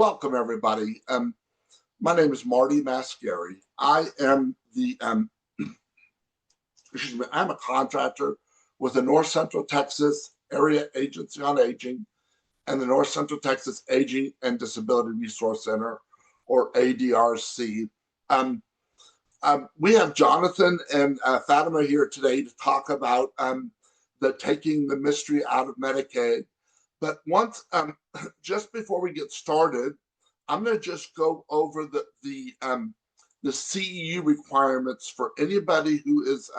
Welcome, everybody. My name is Marty Mascari. I am excuse me, I'm a contractor with the North Central Texas Area Agency on Aging and the North Central Texas Aging and Disability Resource Center, or ADRC. We have Jonathan and Fatima here today to talk about the taking the mystery out of Medicaid. But just before we get started, I'm going to just go over the CEU requirements for anybody who is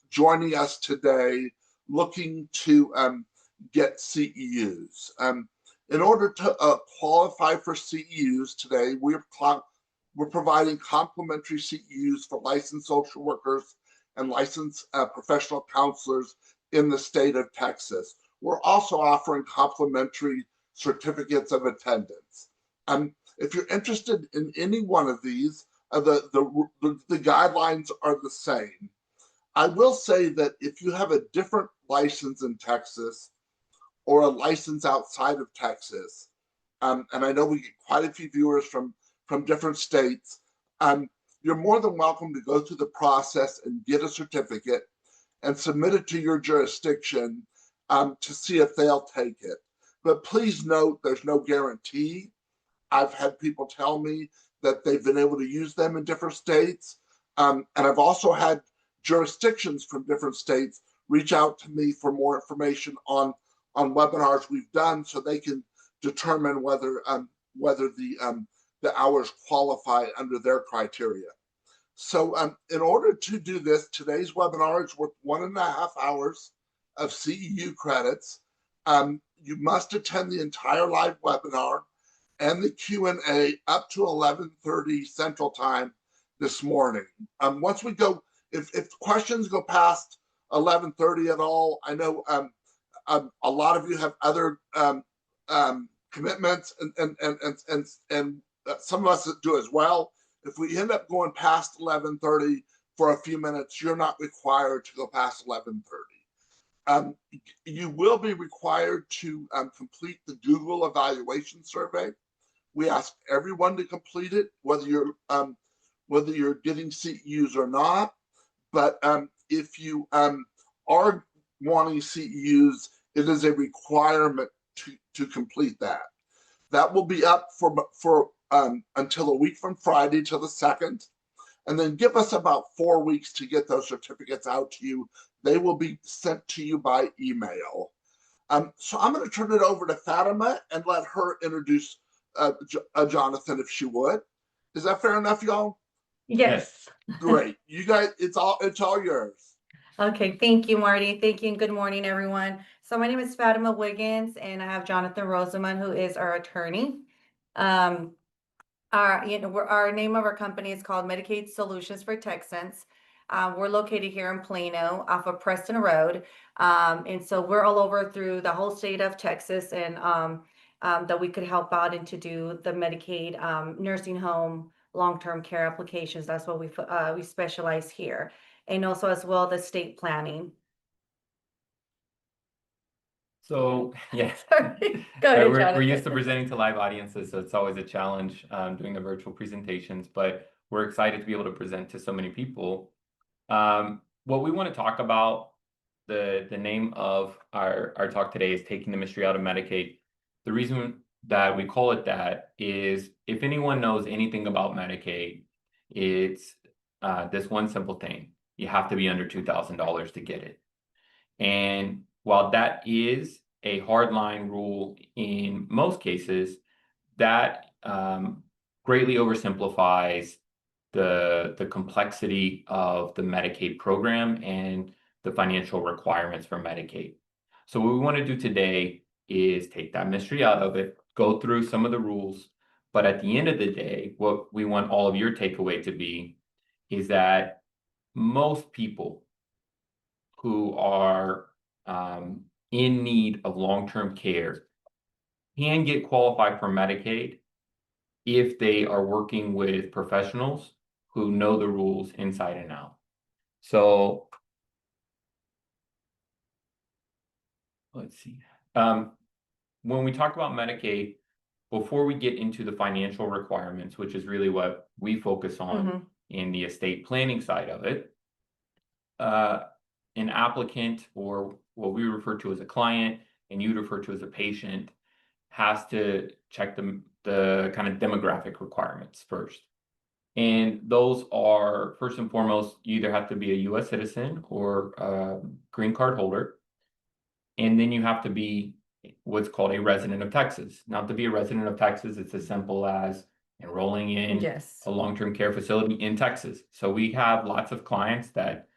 joining us today looking to get CEUs. In order to qualify for CEUs today, we're providing complimentary CEUs for licensed social workers and licensed professional counselors in the state of Texas. We're also offering complimentary certificates of attendance. If you're interested in any one of these, the guidelines are the same. I will say that if you have a different license in Texas or a license outside of Texas, and I know we get quite a few viewers from different states, you're more than welcome to go through the process and get a certificate and submit it to your jurisdiction to see if they'll take it. But please note, there's no guarantee. I've had people tell me that they've been able to use them in different states. And I've also had jurisdictions from different states reach out to me for more information on webinars we've done so they can determine whether the hours qualify under their criteria. So in order to do this, today's webinar is worth 1.5 hours of CEU credits. You must attend the entire live webinar and the Q&A up to 11:30 Central Time this morning. Once we go, if questions go past 11:30 at all, I know a lot of you have other commitments, and some of us do as well. If we end up going past 11:30 for a few minutes, you're not required to go past 11:30. You will be required to complete the Google evaluation survey. We ask everyone to complete it, whether you're getting CEUs or not. But if you are wanting CEUs, it is a requirement to complete that. That will be up for until a week from Friday till the 2nd. And then give us about 4 weeks to get those certificates out to you. They will be sent to you by email. So I'm going to turn it over to Fatima and let her introduce Jonathan, if she would. Is that fair enough, y'all? Yes. Great. You guys, it's all yours. Okay, thank you, Marty. Thank you, and good morning, everyone. So my name is Fatima Wiggins, and I have Jonathan Rosamond, who is our attorney. Our name of our company is called Medicaid Solutions for Texans. We're located here in Plano off of Preston Road. And so we're all over through the whole state of Texas, and that we could help out and to do the Medicaid nursing home long-term care applications. That's what we specialize here. And also as well the state planning. So yes, Go ahead, we're used to presenting to live audiences, so it's always a challenge doing the virtual presentations, but we're excited to be able to present to so many people. What we want to talk about, the name of our talk today is Taking the Mystery Out of Medicaid. The reason that we call it that is, if anyone knows anything about Medicaid, it's this one simple thing. You have to be under $2,000 to get it. And while that is a hardline rule in most cases, that greatly oversimplifies the complexity of the Medicaid program and the financial requirements for Medicaid. So what we want to do today is take that mystery out of it, go through some of the rules, but at the end of the day, what we want all of your takeaway to be is that most people who are in need of long-term care can get qualified for Medicaid if they are working with professionals who know the rules inside and out. So let's see. When we talk about Medicaid, before we get into the financial requirements, which is really what we focus on in the estate planning side of it, an applicant, or what we refer to as a client and you refer to as a patient, has to check the kind of demographic requirements first. And those are, first and foremost, you either have to be a US citizen or a green card holder. And then you have to be what's called a resident of Texas. Now, to be a resident of Texas, it's as simple as enrolling in Yes. a long-term care facility in Texas. So we have lots of clients that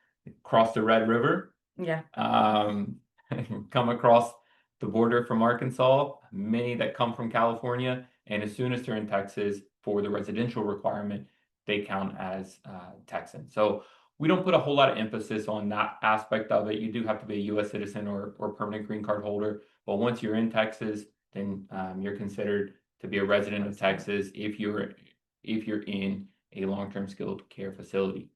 cross the Red River, Yeah. come across the border from Arkansas, many that come from California, and as soon as they're in Texas for the residential requirement, they count as Texan. So we don't put a whole lot of emphasis on that aspect of it. You do have to be a US citizen or permanent green card holder, but once you're in Texas, then you're considered to be a resident of Texas if you're in a long-term skilled care facility.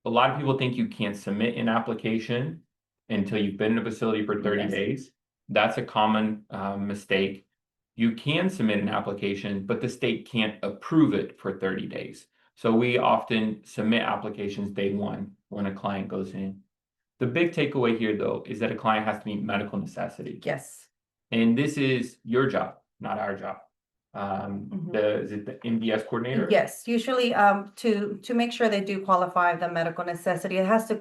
A lot of people think you can't submit an application until you've been in a facility for 30 days. That's a common mistake. You can submit an application, but the state can't approve it for 30 days. So we often submit applications day one when a client goes in. The big takeaway here, though, is that a client has to meet medical necessity. Yes. And this is your job, not our job. Is it the MDS coordinator? Yes, usually to make sure they do qualify the medical necessity, it has to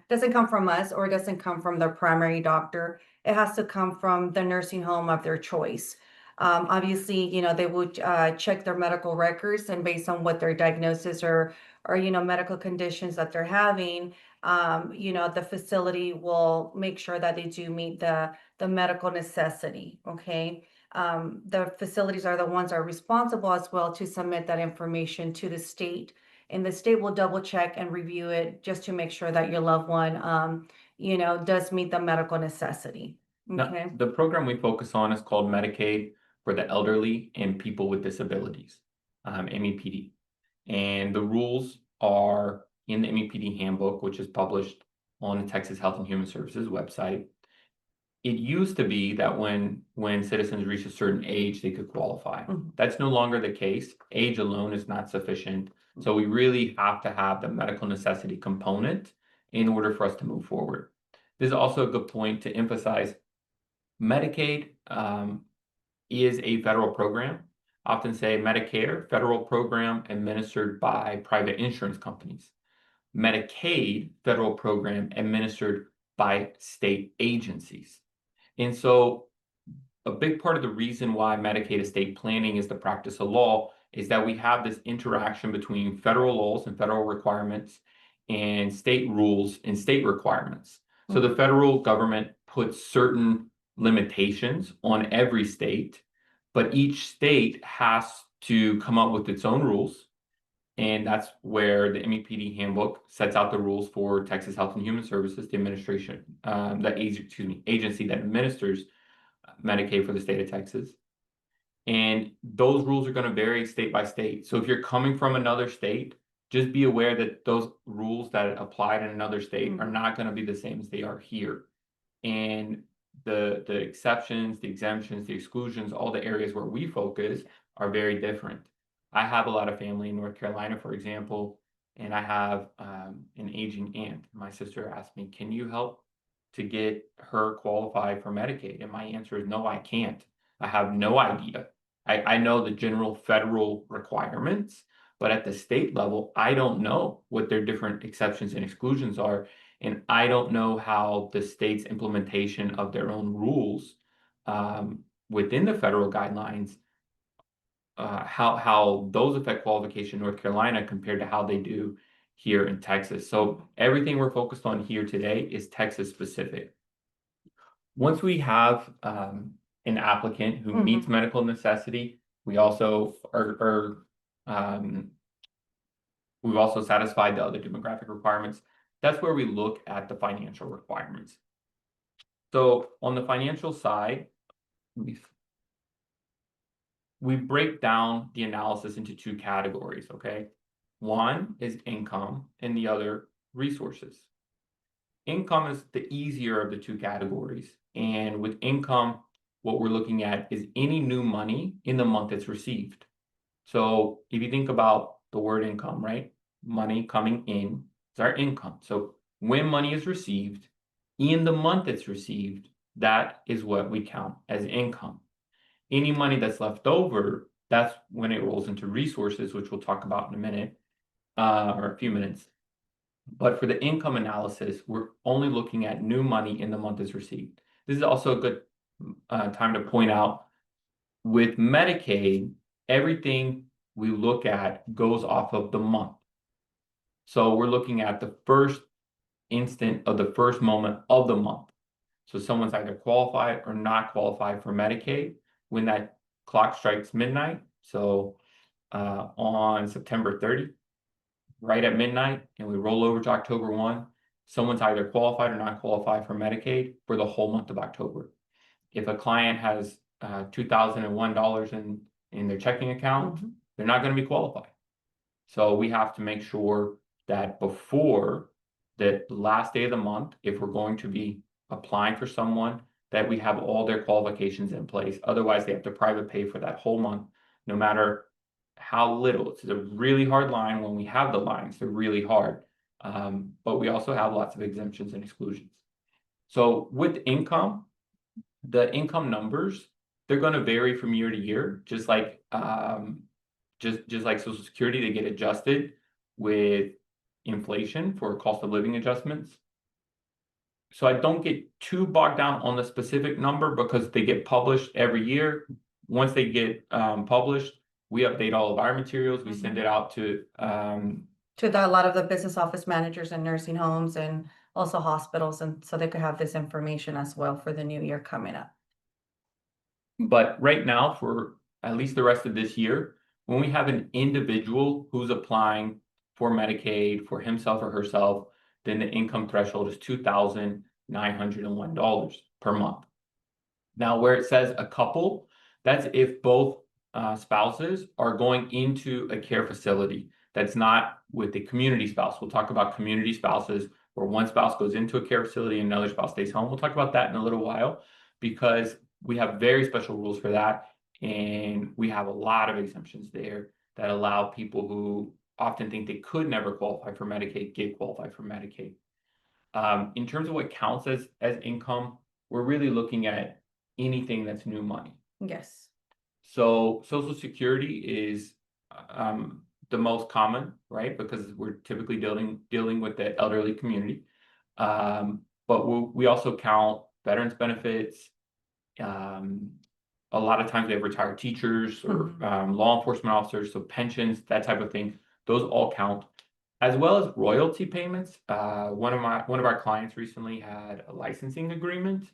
doesn't come from us, or it doesn't come from their primary doctor. It has to come from the nursing home of their choice. Obviously, they would check their medical records, and based on what their diagnosis or medical conditions that they're having, the facility will make sure that they do meet the medical necessity. Okay. The facilities are the ones that are responsible as well to submit that information to the state, and the state will double check and review it just to make sure that your loved one, does meet the medical necessity. Okay. Now, the program we focus on is called Medicaid for the elderly and people with disabilities, MEPD. And the rules are in the MEPD handbook, which is published on the Texas Health and Human Services website. It used to be that when citizens reach a certain age, they could qualify. That's no longer the case. Age alone is not sufficient. So we really have to have the medical necessity component in order for us to move forward. This is also a good point to emphasize. Medicaid is a federal program. I often say Medicare, federal program administered by private insurance companies. Medicaid, federal program administered by state agencies. And so a big part of the reason why Medicaid estate planning is the practice of law is that we have this interaction between federal laws and federal requirements and state rules and state requirements. So the federal government puts certain limitations on every state, but each state has to come up with its own rules. And that's where the MEPD handbook sets out the rules for Texas Health and Human Services, the administration, agency that administers Medicaid for the state of Texas. And those rules are going to vary state by state. So if you're coming from another state, just be aware that those rules that applied in another state are not going to be the same as they are here. And the exceptions, the exemptions, the exclusions, all the areas where we focus are very different. I have a lot of family in North Carolina, for example, and I have an aging aunt. My sister asked me, can you help to get her qualified for Medicaid? And my answer is no, I can't. I have no idea. I know the general federal requirements, but at the state level, I don't know what their different exceptions and exclusions are. And I don't know how the state's implementation of their own rules within the federal guidelines, how those affect qualification in North Carolina compared to how they do here in Texas. So everything we're focused on here today is Texas specific. Once we have an applicant who meets medical necessity, we also we've also satisfied the other demographic requirements. That's where we look at the financial requirements. So on the financial side, we break down the analysis into two categories, okay? One is income and the other resources. Income is the easier of the two categories. And with income, what we're looking at is any new money in the month it's received. So if you think about the word income, right? Money coming in is our income. So when money is received, in the month it's received, that is what we count as income. Any money that's left over, that's when it rolls into resources, which we'll talk about in a minute, or a few minutes. But for the income analysis, we're only looking at new money in the month is received. This is also a good time to point out with Medicaid, everything we look at goes off of the month. So we're looking at the first instant of the first moment of the month. So someone's either qualified or not qualified for Medicaid when that clock strikes midnight. So on September 30, right at midnight, and we roll over to October 1, someone's either qualified or not qualified for Medicaid for the whole month of October. If a client has $2,001 in their checking account, they're not going to be qualified. So we have to make sure that before the last day of the month, if we're going to be applying for someone, that we have all their qualifications in place. Otherwise, they have to private pay for that whole month, no matter how little. It's a really hard line. When we have the lines, they're really hard. But we also have lots of exemptions and exclusions. So with income, the income numbers, they're going to vary from year to year, just like just like Social Security, they get adjusted with inflation for cost of living adjustments. So I don't get too bogged down on the specific number because they get published every year. Once they get published, we update all of our materials. We send it out to a lot of the business office managers and nursing homes and also hospitals, and so they could have this information as well for the new year coming up. But right now, for at least the rest of this year, when we have an individual who's applying for Medicaid for himself or herself, then the income threshold is $2,901 per month. Now, where it says a couple, that's if both spouses are going into a care facility. That's not with the community spouse. We'll talk about community spouses where one spouse goes into a care facility and another spouse stays home. We'll talk about that in a little while because we have very special rules for that. And we have a lot of exemptions there that allow people who often think they could never qualify for Medicaid, get qualified for Medicaid. In terms of what counts as income, we're really looking at anything that's new money. Yes. So Social Security is the most common, right? Because we're typically dealing with the elderly community. But we also count veterans benefits. A lot of times we have retired teachers or law enforcement officers, so pensions, that type of thing. Those all count, as well as royalty payments. One of our clients recently had a licensing agreement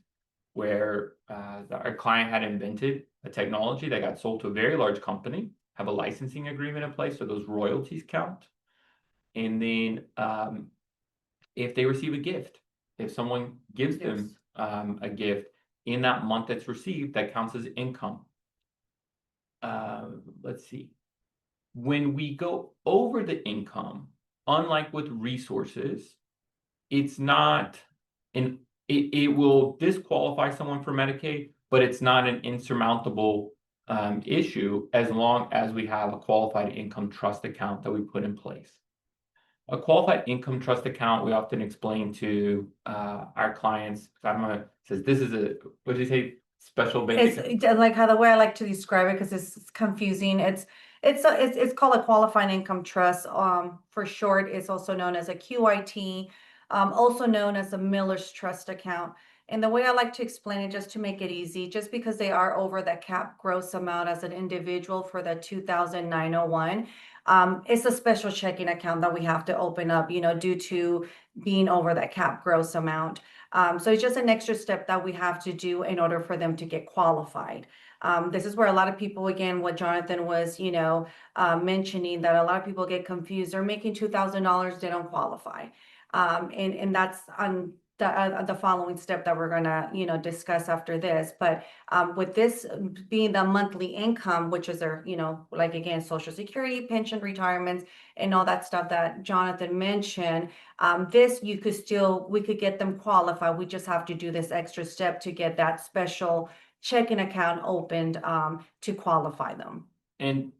where our client had invented a technology that got sold to a very large company, have a licensing agreement in place, so those royalties count. And then if they receive a gift, if someone gives them a gift in that month that's received, that counts as income. Let's see. When we go over the income, unlike with resources, it's not it will disqualify someone for Medicaid, but it's not an insurmountable issue as long as we have a qualified income trust account that we put in place. A qualified income trust account, we often explain to our clients. Says this is a, what did you say? Special bank account? It's like how the way I like to describe it, because it's confusing. It's called a qualifying income trust. For short, it's also known as a QIT, also known as a Miller's Trust account. And the way I like to explain it, just to make it easy, just because they are over the cap gross amount as an individual for the 2,901, it's a special checking account that we have to open up, due to being over that cap gross amount. So it's just an extra step that we have to do in order for them to get qualified. This is where a lot of people, again, what Jonathan was, mentioning, that a lot of people get confused. They're making $2,000, they don't qualify. And that's on the following step that we're gonna, discuss after this. But with this being the monthly income, which is their, like again, Social Security, pension, retirements, and all that stuff that Jonathan mentioned, this we could get them qualified. We just have to do this extra step to get that special checking account opened to qualify them. And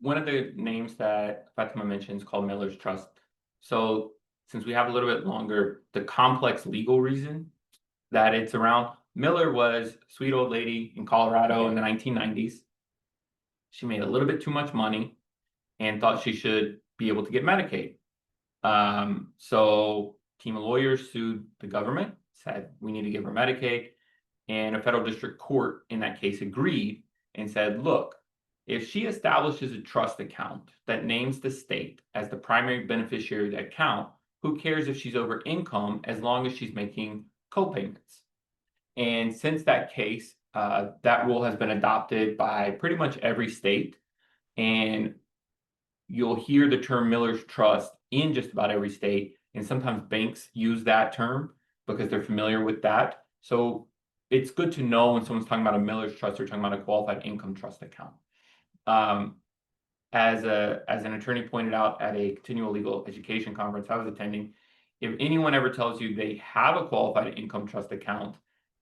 one of the names that Fatima mentioned is called Miller's Trust. So since we have a little bit longer, the complex legal reason that it's around, Miller was a sweet old lady in Colorado in the 1990s. She made a little bit too much money and thought she should be able to get Medicaid. So a team of lawyers sued the government, said we need to give her Medicaid, and a federal district court in that case agreed and said, look, if she establishes a trust account that names the state as the primary beneficiary of that account, who cares if she's over income as long as she's making co-payments? And since that case, that rule has been adopted by pretty much every state. And you'll hear the term Miller's Trust in just about every state. And sometimes banks use that term because they're familiar with that. So it's good to know when someone's talking about a Miller's Trust, they're talking about a qualified income trust account. As an attorney pointed out at a continual legal education conference I was attending, if anyone ever tells you they have a qualified income trust account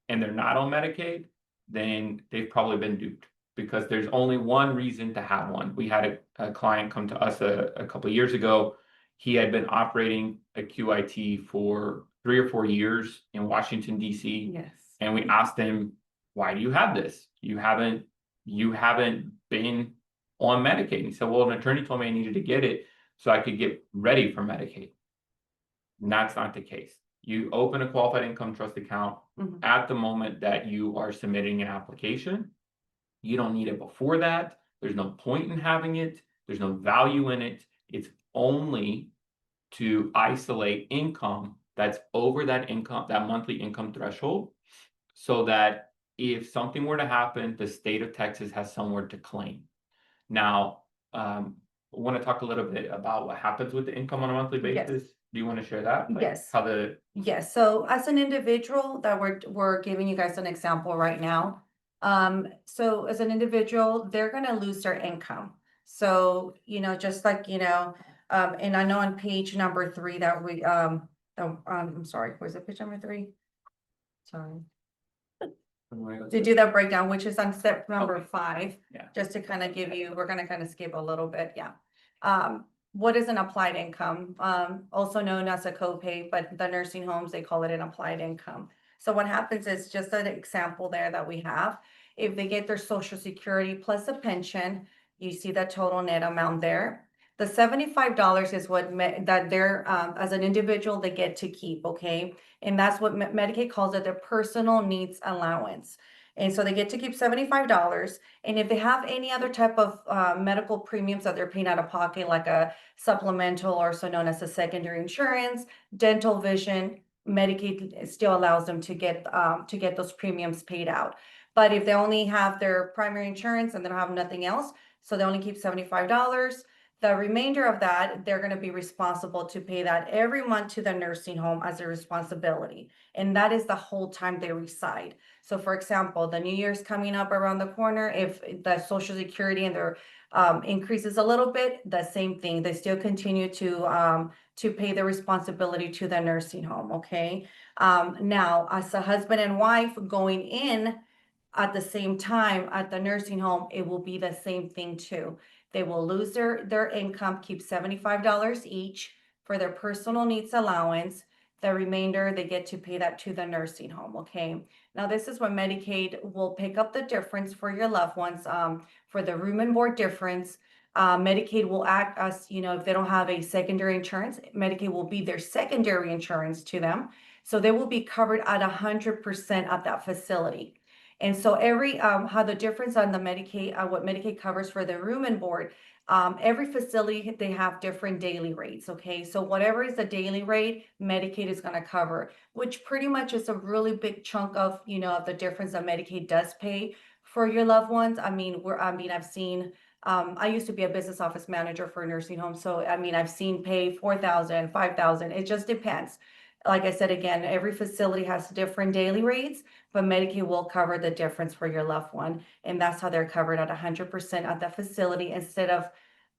and they're not on Medicaid, then they've probably been duped, because there's only one reason to have one. We had a client come to us a couple of years ago. He had been operating a QIT for 3 or 4 years in Washington, D.C. Yes. And we asked him, why do you have this? You haven't been on Medicaid. And he said, well, an attorney told me I needed to get it so I could get ready for Medicaid. And that's not the case. You open a qualified income trust account at the moment that you are submitting an application. You don't need it before that. There's no point in having it. There's no value in it. It's only to isolate income that's over that income, that monthly income threshold, so that if something were to happen, the state of Texas has somewhere to claim. Now, I want to talk a little bit about what happens with the income on a monthly basis. Yes. Do you want to share that? Like Yes. How the Yes, so as an individual that we're giving you guys an example right now. So as an individual, they're gonna lose their income. So, just like, and I know on page number 3 that I'm sorry, where's it, page number 3? Sorry. To do that breakdown, which is on step number 5. Yeah. Just to kind of give you, we're gonna kind of skip a little bit, yeah. What is an applied income? Also known as a copay, but the nursing homes, they call it an applied income. So what happens is, just an example there that we have, if they get their Social Security plus a pension, you see the total net amount there. The $75 is what that they're as an individual they get to keep, okay? And that's what Medicaid calls it, their personal needs allowance. And so they get to keep $75. And if they have any other type of medical premiums that they're paying out of pocket, like a supplemental, or so known as a secondary insurance, dental, vision, Medicaid still allows them to get those premiums paid out. But if they only have their primary insurance and they don't have nothing else, so they only keep $75. The remainder of that, they're going to be responsible to pay that every month to the nursing home as a responsibility. And that is the whole time they reside. So for example, the New Year's coming up around the corner, if the Social Security and their increases a little bit, the same thing. They still continue to pay the responsibility to the nursing home, okay? Now, as a husband and wife going in at the same time at the nursing home, it will be the same thing too. They will lose their income, keep $75 each for their personal needs allowance. The remainder, they get to pay that to the nursing home, okay? Now, this is when Medicaid will pick up the difference for your loved ones. For the room and board difference, Medicaid will act as, if they don't have a secondary insurance, Medicaid will be their secondary insurance to them. So they will be covered at 100% at that facility. And so how the difference on the Medicaid, what Medicaid covers for the room and board, every facility, they have different daily rates, okay? So whatever is the daily rate, Medicaid is gonna cover, which pretty much is a really big chunk of, of the difference that Medicaid does pay for your loved ones. I've seen, I used to be a business office manager for a nursing home. So, I've seen pay $4,000, $5,000, it just depends. Like I said, again, every facility has different daily rates, but Medicaid will cover the difference for your loved one. And that's how they're covered at 100% at the facility, instead of,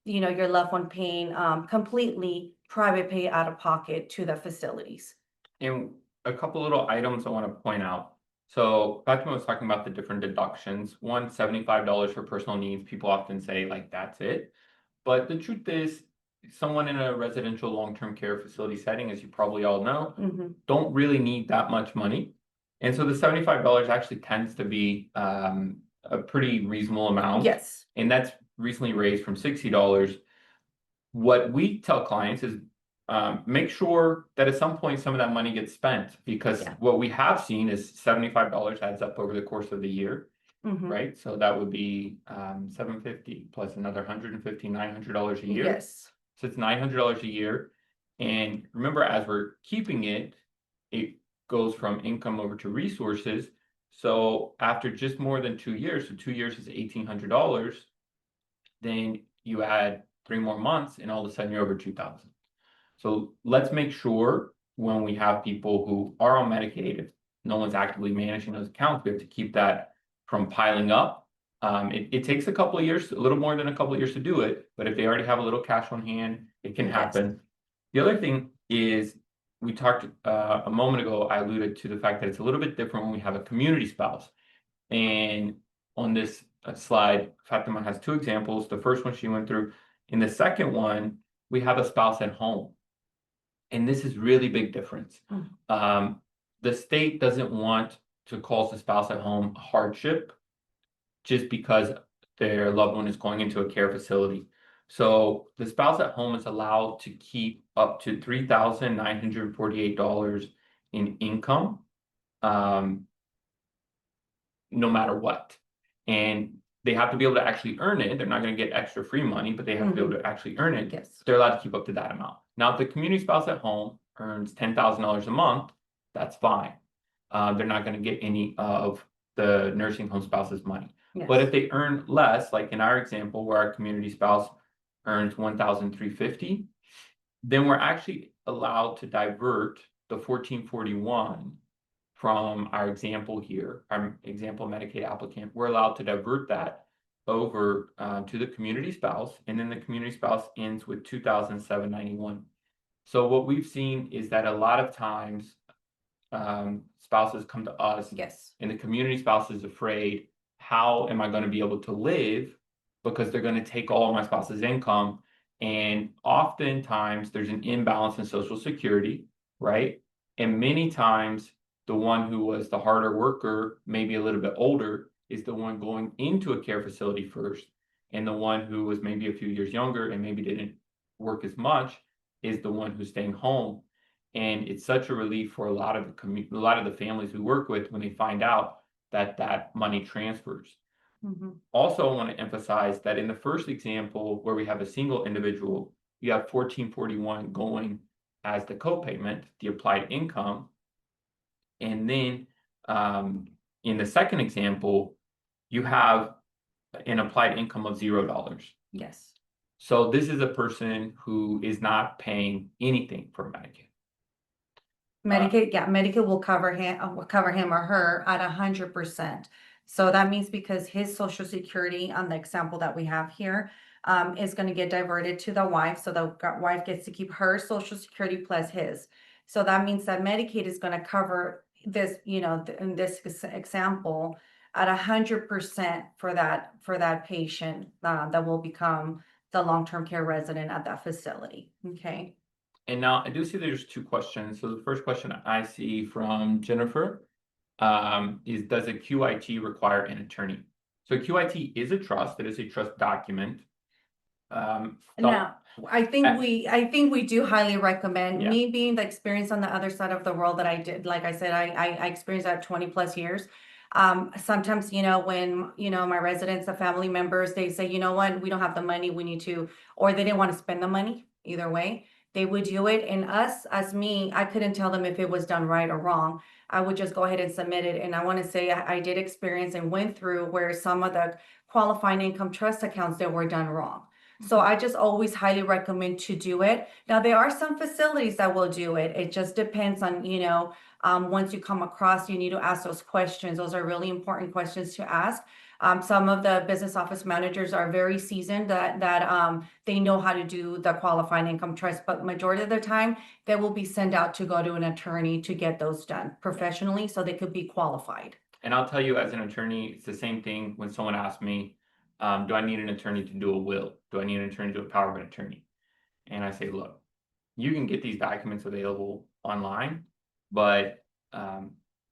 your loved one paying completely private pay out of pocket to the facilities. And a couple little items I want to point out. So Fatima was talking about the different deductions. One, $75 for personal needs. People often say like that's it. But the truth is, someone in a residential long-term care facility setting, as you probably all know, don't really need that much money. And so the $75 actually tends to be a pretty reasonable amount. Yes. And that's recently raised from $60. What we tell clients is make sure that at some point some of that money gets spent, because Yeah. what we have seen is $75 adds up over the course of the year, Mhm. right? So that would be $750 plus another $150, $900 a year. Yes. So it's $900 a year. And remember, as we're keeping it, it goes from income over to resources. So after just more than 2 years, so 2 years is $1,800, then you add 3 more months and all of a sudden you're over 2,000. So let's make sure when we have people who are on Medicaid, if no one's actively managing those accounts, we have to keep that from piling up. It takes a couple of years, a little more than a couple of years to do it, but if they already have a little cash on hand, it can Yes. happen. The other thing is, we talked a moment ago, I alluded to the fact that it's a little bit different when we have a community spouse. And on this slide, Fatima has 2 examples. The first one she went through. In the second one, we have a spouse at home. And this is really big difference. The state doesn't want to cause the spouse at home a hardship just because their loved one is going into a care facility. So the spouse at home is allowed to keep up to $3,948 in income, no matter what. And they have to be able to actually earn it. They're not going to get extra free money, but they have to be able to actually earn it. Yes. They're allowed to keep up to that amount. Now, if the community spouse at home earns $10,000 a month, that's fine. They're not going to get any of the nursing home spouse's money. Yes. But if they earn less, like in our example, where our community spouse earns $1,350, then we're actually allowed to divert the $1,441 from our example here, our example Medicaid applicant. We're allowed to divert that over to the community spouse, and then the community spouse ends with $2,791. So what we've seen is that a lot of times spouses come to us, Yes. and the community spouse is afraid, how am I going to be able to live, because they're going to take all of my spouse's income. And oftentimes there's an imbalance in Social Security, right? And many times the one who was the harder worker, maybe a little bit older, is the one going into a care facility first. And the one who was maybe a few years younger and maybe didn't work as much is the one who's staying home. And it's such a relief for a lot of the families we work with when they find out that that money transfers. Also, I want to emphasize that in the first example, where we have a single individual, you have $1,441 going as the copayment, the applied income. And then in the second example, you have an applied income of $0. Yes. So this is a person who is not paying anything for Medicaid. Medicaid will cover him or her at 100%. So that means because his Social Security on the example that we have here is going to get diverted to the wife. So the wife gets to keep her Social Security plus his. So that means that Medicaid is going to cover this, in this example at 100% for that patient that will become the long-term care resident at that facility. Okay. And now I do see there's 2 questions. So the first question I see from Jennifer is, does a QIT require an attorney? So QIT is a trust. It is a trust document. Now, I think we do highly recommend, Yeah. me being the experience on the other side of the world that I did, like I said, I experienced that 20 plus years. Sometimes, when, my residents, the family members, they say, you know what, we don't have the money, we need to, or they didn't want to spend the money, either way, they would do it. And I couldn't tell them if it was done right or wrong. I would just go ahead and submit it. And I want to say I did experience and went through where some of the qualifying income trust accounts that were done wrong. So I just always highly recommend to do it. Now, there are some facilities that will do it. It just depends on, once you come across, you need to ask those questions. Those are really important questions to ask. Some of the business office managers are very seasoned that they know how to do the qualifying income trust, but majority of the time they will be sent out to go to an attorney to get those done professionally so they could be qualified. And I'll tell you, as an attorney, it's the same thing when someone asks me, do I need an attorney to do a will? Do I need an attorney to do a power of an attorney? And I say, look, you can get these documents available online, but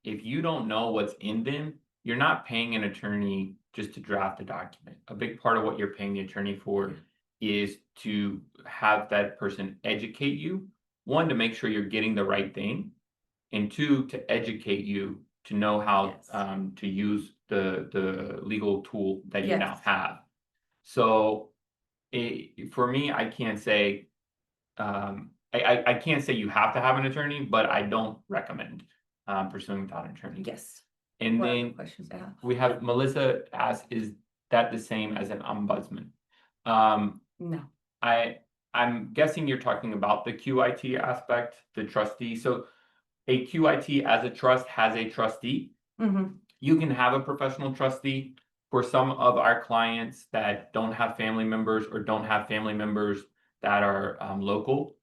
if you don't know what's in them, you're not paying an attorney just to draft a document. A big part of what you're paying the attorney for is to have that person educate you, one, to make sure you're getting the right thing, and two, to educate you to know how Yes. to use the legal tool that you now Yes. have. So for me, I can't say I can't say you have to have an attorney, but I don't recommend pursuing without an attorney. Yes. And What other then questions I have? we have Melissa asked, is that the same as an ombudsman? No. I'm guessing you're talking about the QIT aspect, the trustee. So a QIT as a trust has a trustee. Mm-hmm. You can have a professional trustee. For some of our clients that don't have family members or don't have family members that are local,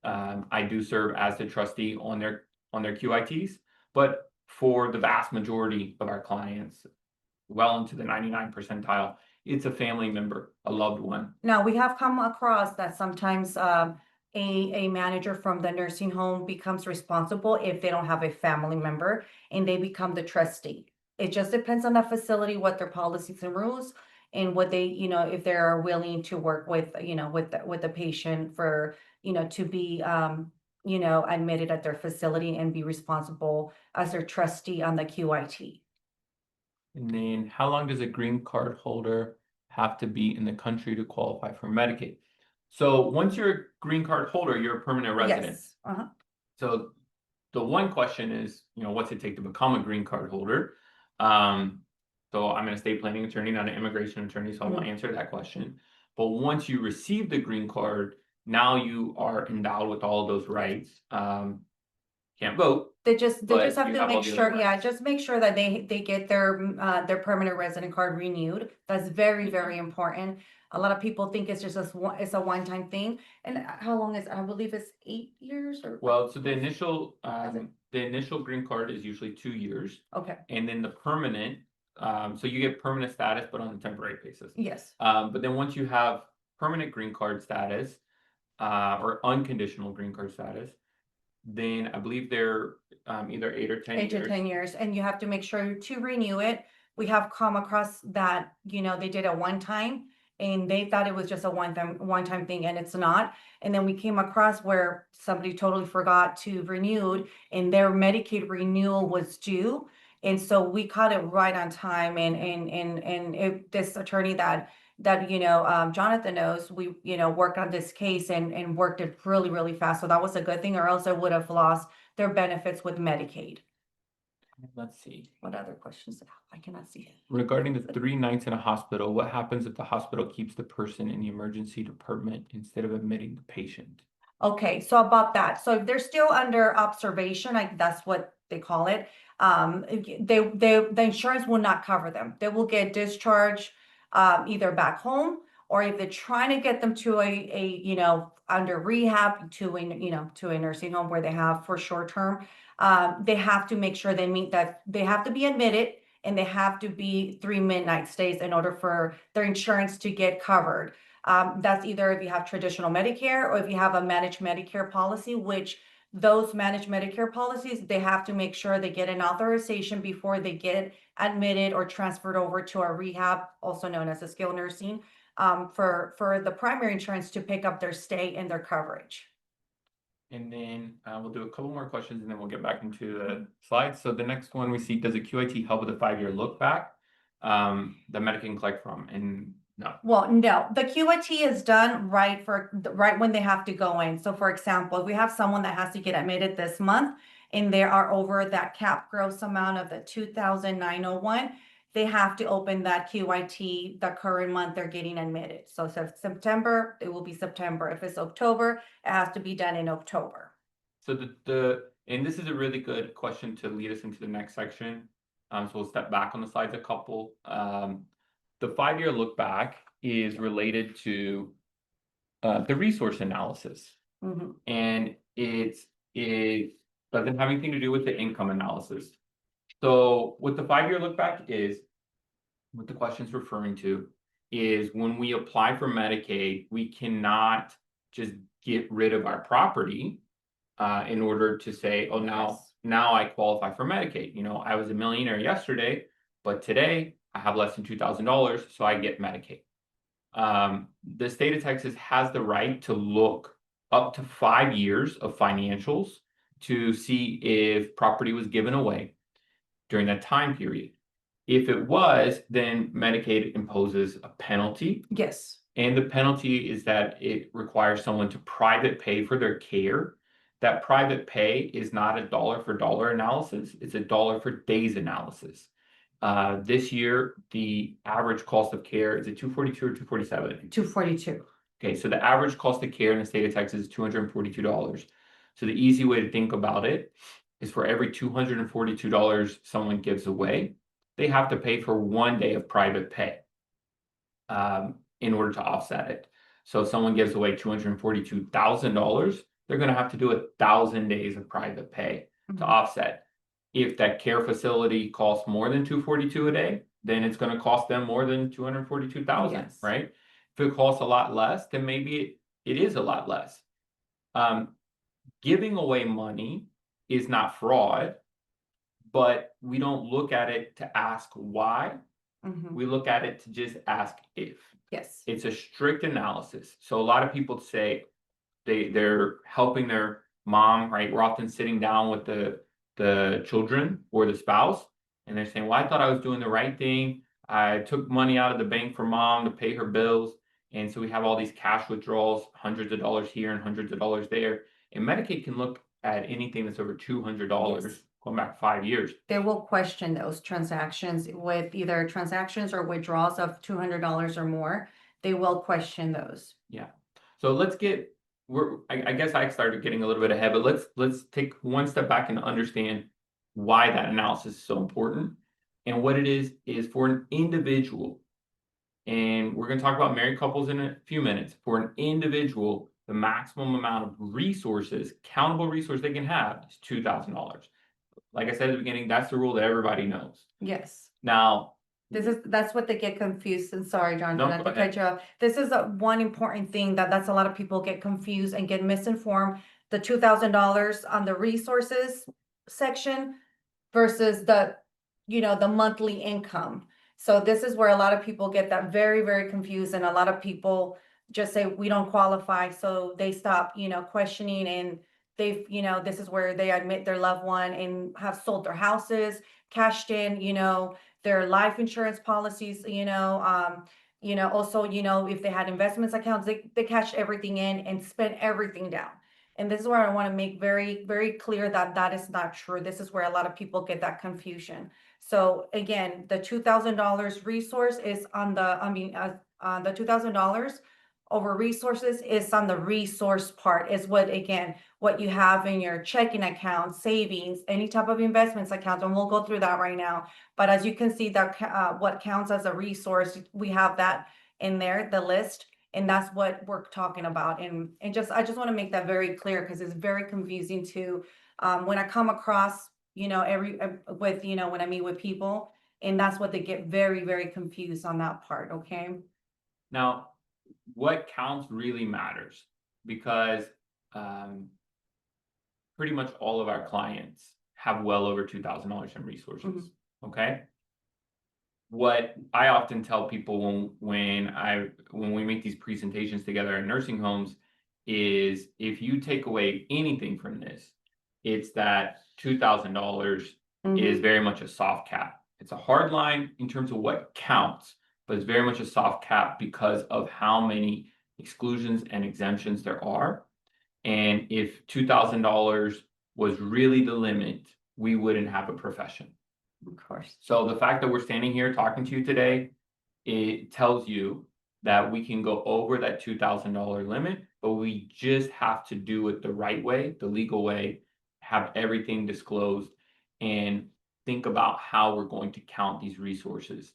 I do serve as the trustee on their QITs. But for the vast majority of our clients, well into the 99 percentile, it's a family member, a loved one. Now, we have come across that sometimes a manager from the nursing home becomes responsible if they don't have a family member and they become the trustee. It just depends on the facility, what their policies and rules and what they, if they're willing to work with, with the patient for, to be, admitted at their facility and be responsible as their trustee on the QIT. And then how long does a green card holder have to be in the country to qualify for Medicaid? So once you're a green card holder, you're a permanent resident. Yes. Uh-huh. So the one question is, what's it take to become a green card holder? So I'm an estate planning attorney, not an immigration attorney, so I won't answer that question. But once you receive the green card, now you are endowed with all of those rights. Can't vote. They just but have you to have all make the other sure, yeah, rights. just make sure that they get their permanent resident card renewed. That's very, very important. A lot of people think it's just it's a one-time thing. And how long is, I believe it's 8 years or? Well, so the initial green card is usually 2 years, Okay, and then the permanent, so you get permanent status, but on a temporary basis. yes. But then once you have permanent green card status, or unconditional green card status, then I believe they're either 8 or 10 8 to years. 10 years, and you have to make sure to renew it. We have come across that, they did it one time and they thought it was just a one-time thing, and it's not. And then we came across where somebody totally forgot to renew and their Medicaid renewal was due. And so we caught it right on time, and this attorney that Jonathan knows, we worked on this case and worked it really, really fast. So that was a good thing, or else I would have lost their benefits with Medicaid. Let's see. What other questions? I cannot see it. Regarding the 3 nights in a hospital, what happens if the hospital keeps the person in the emergency department instead of admitting the patient? Okay, so about that. So if they're still under observation, that's what they call it. The insurance will not cover them. They will get discharged either back home, or if they're trying to get them to a under rehab to a nursing home where they have for short term, they have to make sure they meet that. They have to be admitted and they have to be 3 midnight stays in order for their insurance to get covered. That's either if you have traditional Medicare or if you have a managed Medicare policy, which those managed Medicare policies, they have to make sure they get an authorization before they get admitted or transferred over to a rehab, also known as a skilled nursing, for the primary insurance to pick up their stay and their coverage. And then we'll do a couple more questions and then we'll get back into the slides. So the next one we see, does a QIT help with a 5-year look back that Medicaid can collect from? And no. Well, no, the QIT is done right when they have to go in. So for example, if we have someone that has to get admitted this month and they are over that cap gross amount of the 2,901, they have to open that QIT the current month they're getting admitted. So if it's September, it will be September. If it's October, it has to be done in October. So and this is a really good question to lead us into the next section. So we'll step back on the slides a couple. The 5-year look back is related to the resource analysis, Mhm. and it doesn't have anything to do with the income analysis. So what the 5-year look back is, what the question's referring to, is when we apply for Medicaid, we cannot just get rid of our property in order to say, oh, Yes. now I qualify for Medicaid. You know, I was a millionaire yesterday, but today I have less than $2,000, so I get Medicaid. The state of Texas has the right to look up to 5 years of financials to see if property was given away during that time period. If it was, then Medicaid imposes a penalty. Yes. And the penalty is that it requires someone to private pay for their care. That private pay is not a dollar for dollar analysis, it's a dollar for days analysis. This year, the average cost of care is it 242 or 247? 242. Okay, so the average cost of care in the state of Texas is $242. So the easy way to think about it is for every $242 someone gives away, they have to pay for 1 day of private pay in order to offset it. So if someone gives away $242,000, they're going to have to do 1,000 days of private pay to Mhm. offset. If that care facility costs more than 242 a day, then it's going to cost them more than 242,000, Yes. right? If it costs a lot less, then maybe it is a lot less. Giving away money is not fraud, but we don't look at it to ask why. Mhm. We look at it to just ask if. Yes. It's a strict analysis. So a lot of people say they're helping their mom, right? We're often sitting down with the children or the spouse, and they're saying, well, I thought I was doing the right thing. I took money out of the bank for mom to pay her bills. And so we have all these cash withdrawals, hundreds of dollars here and hundreds of dollars there. And Medicaid can look at anything that's over $200 Yes. going back 5 years. They will question those transactions with either transactions or withdrawals of $200 or more. They will question those. Yeah. So let's get I guess I started getting a little bit ahead, but let's take one step back and understand why that analysis is so important. And what it is for an individual, and we're going to talk about married couples in a few minutes. For an individual, the maximum amount of resources, countable resource they can have is $2,000. Like I said at the beginning, that's the rule that everybody knows. Yes. Now, That's what they get confused. And sorry, Jonathan, No, not go to cut you off. This is one important thing that's a lot of people get confused and get misinformed. The $2,000 on the resources section versus the monthly income. So this is where a lot of people get that very, very confused, and a lot of people just say we don't qualify, so they stop, questioning, and this is where they admit their loved one and have sold their houses, cashed in, their life insurance policies, also, if they had investments accounts, they cashed everything in and spent everything down. And this is where I want to make very, very clear that that is not true. This is where a lot of people get that confusion. So again, the $2,000 resource is on the $2,000 over resources is on the resource part, is what you have in your checking account, savings, any type of investments accounts, and we'll go through that right now. But as you can see, that what counts as a resource, we have that in there, the list, and that's what we're talking about. And I just want to make that very clear, because it's very confusing to when I come across, when I meet with people, and that's what they get very, very confused on that part. Okay. now, what counts really matters, because pretty much all of our clients have well over $2,000 in resources. Okay. What I often tell people when we make these presentations together in nursing homes is, if you take away anything from this, it's that $2,000 is very much a soft cap. It's a hard line in terms of what counts, but it's very much a soft cap because of how many exclusions and exemptions there are. And if $2,000 was really the limit, we wouldn't have a profession. Of course. So the fact that we're standing here talking to you today, it tells you that we can go over that $2,000 limit, but we just have to do it the right way, the legal way, have everything disclosed. And think about how we're going to count these resources.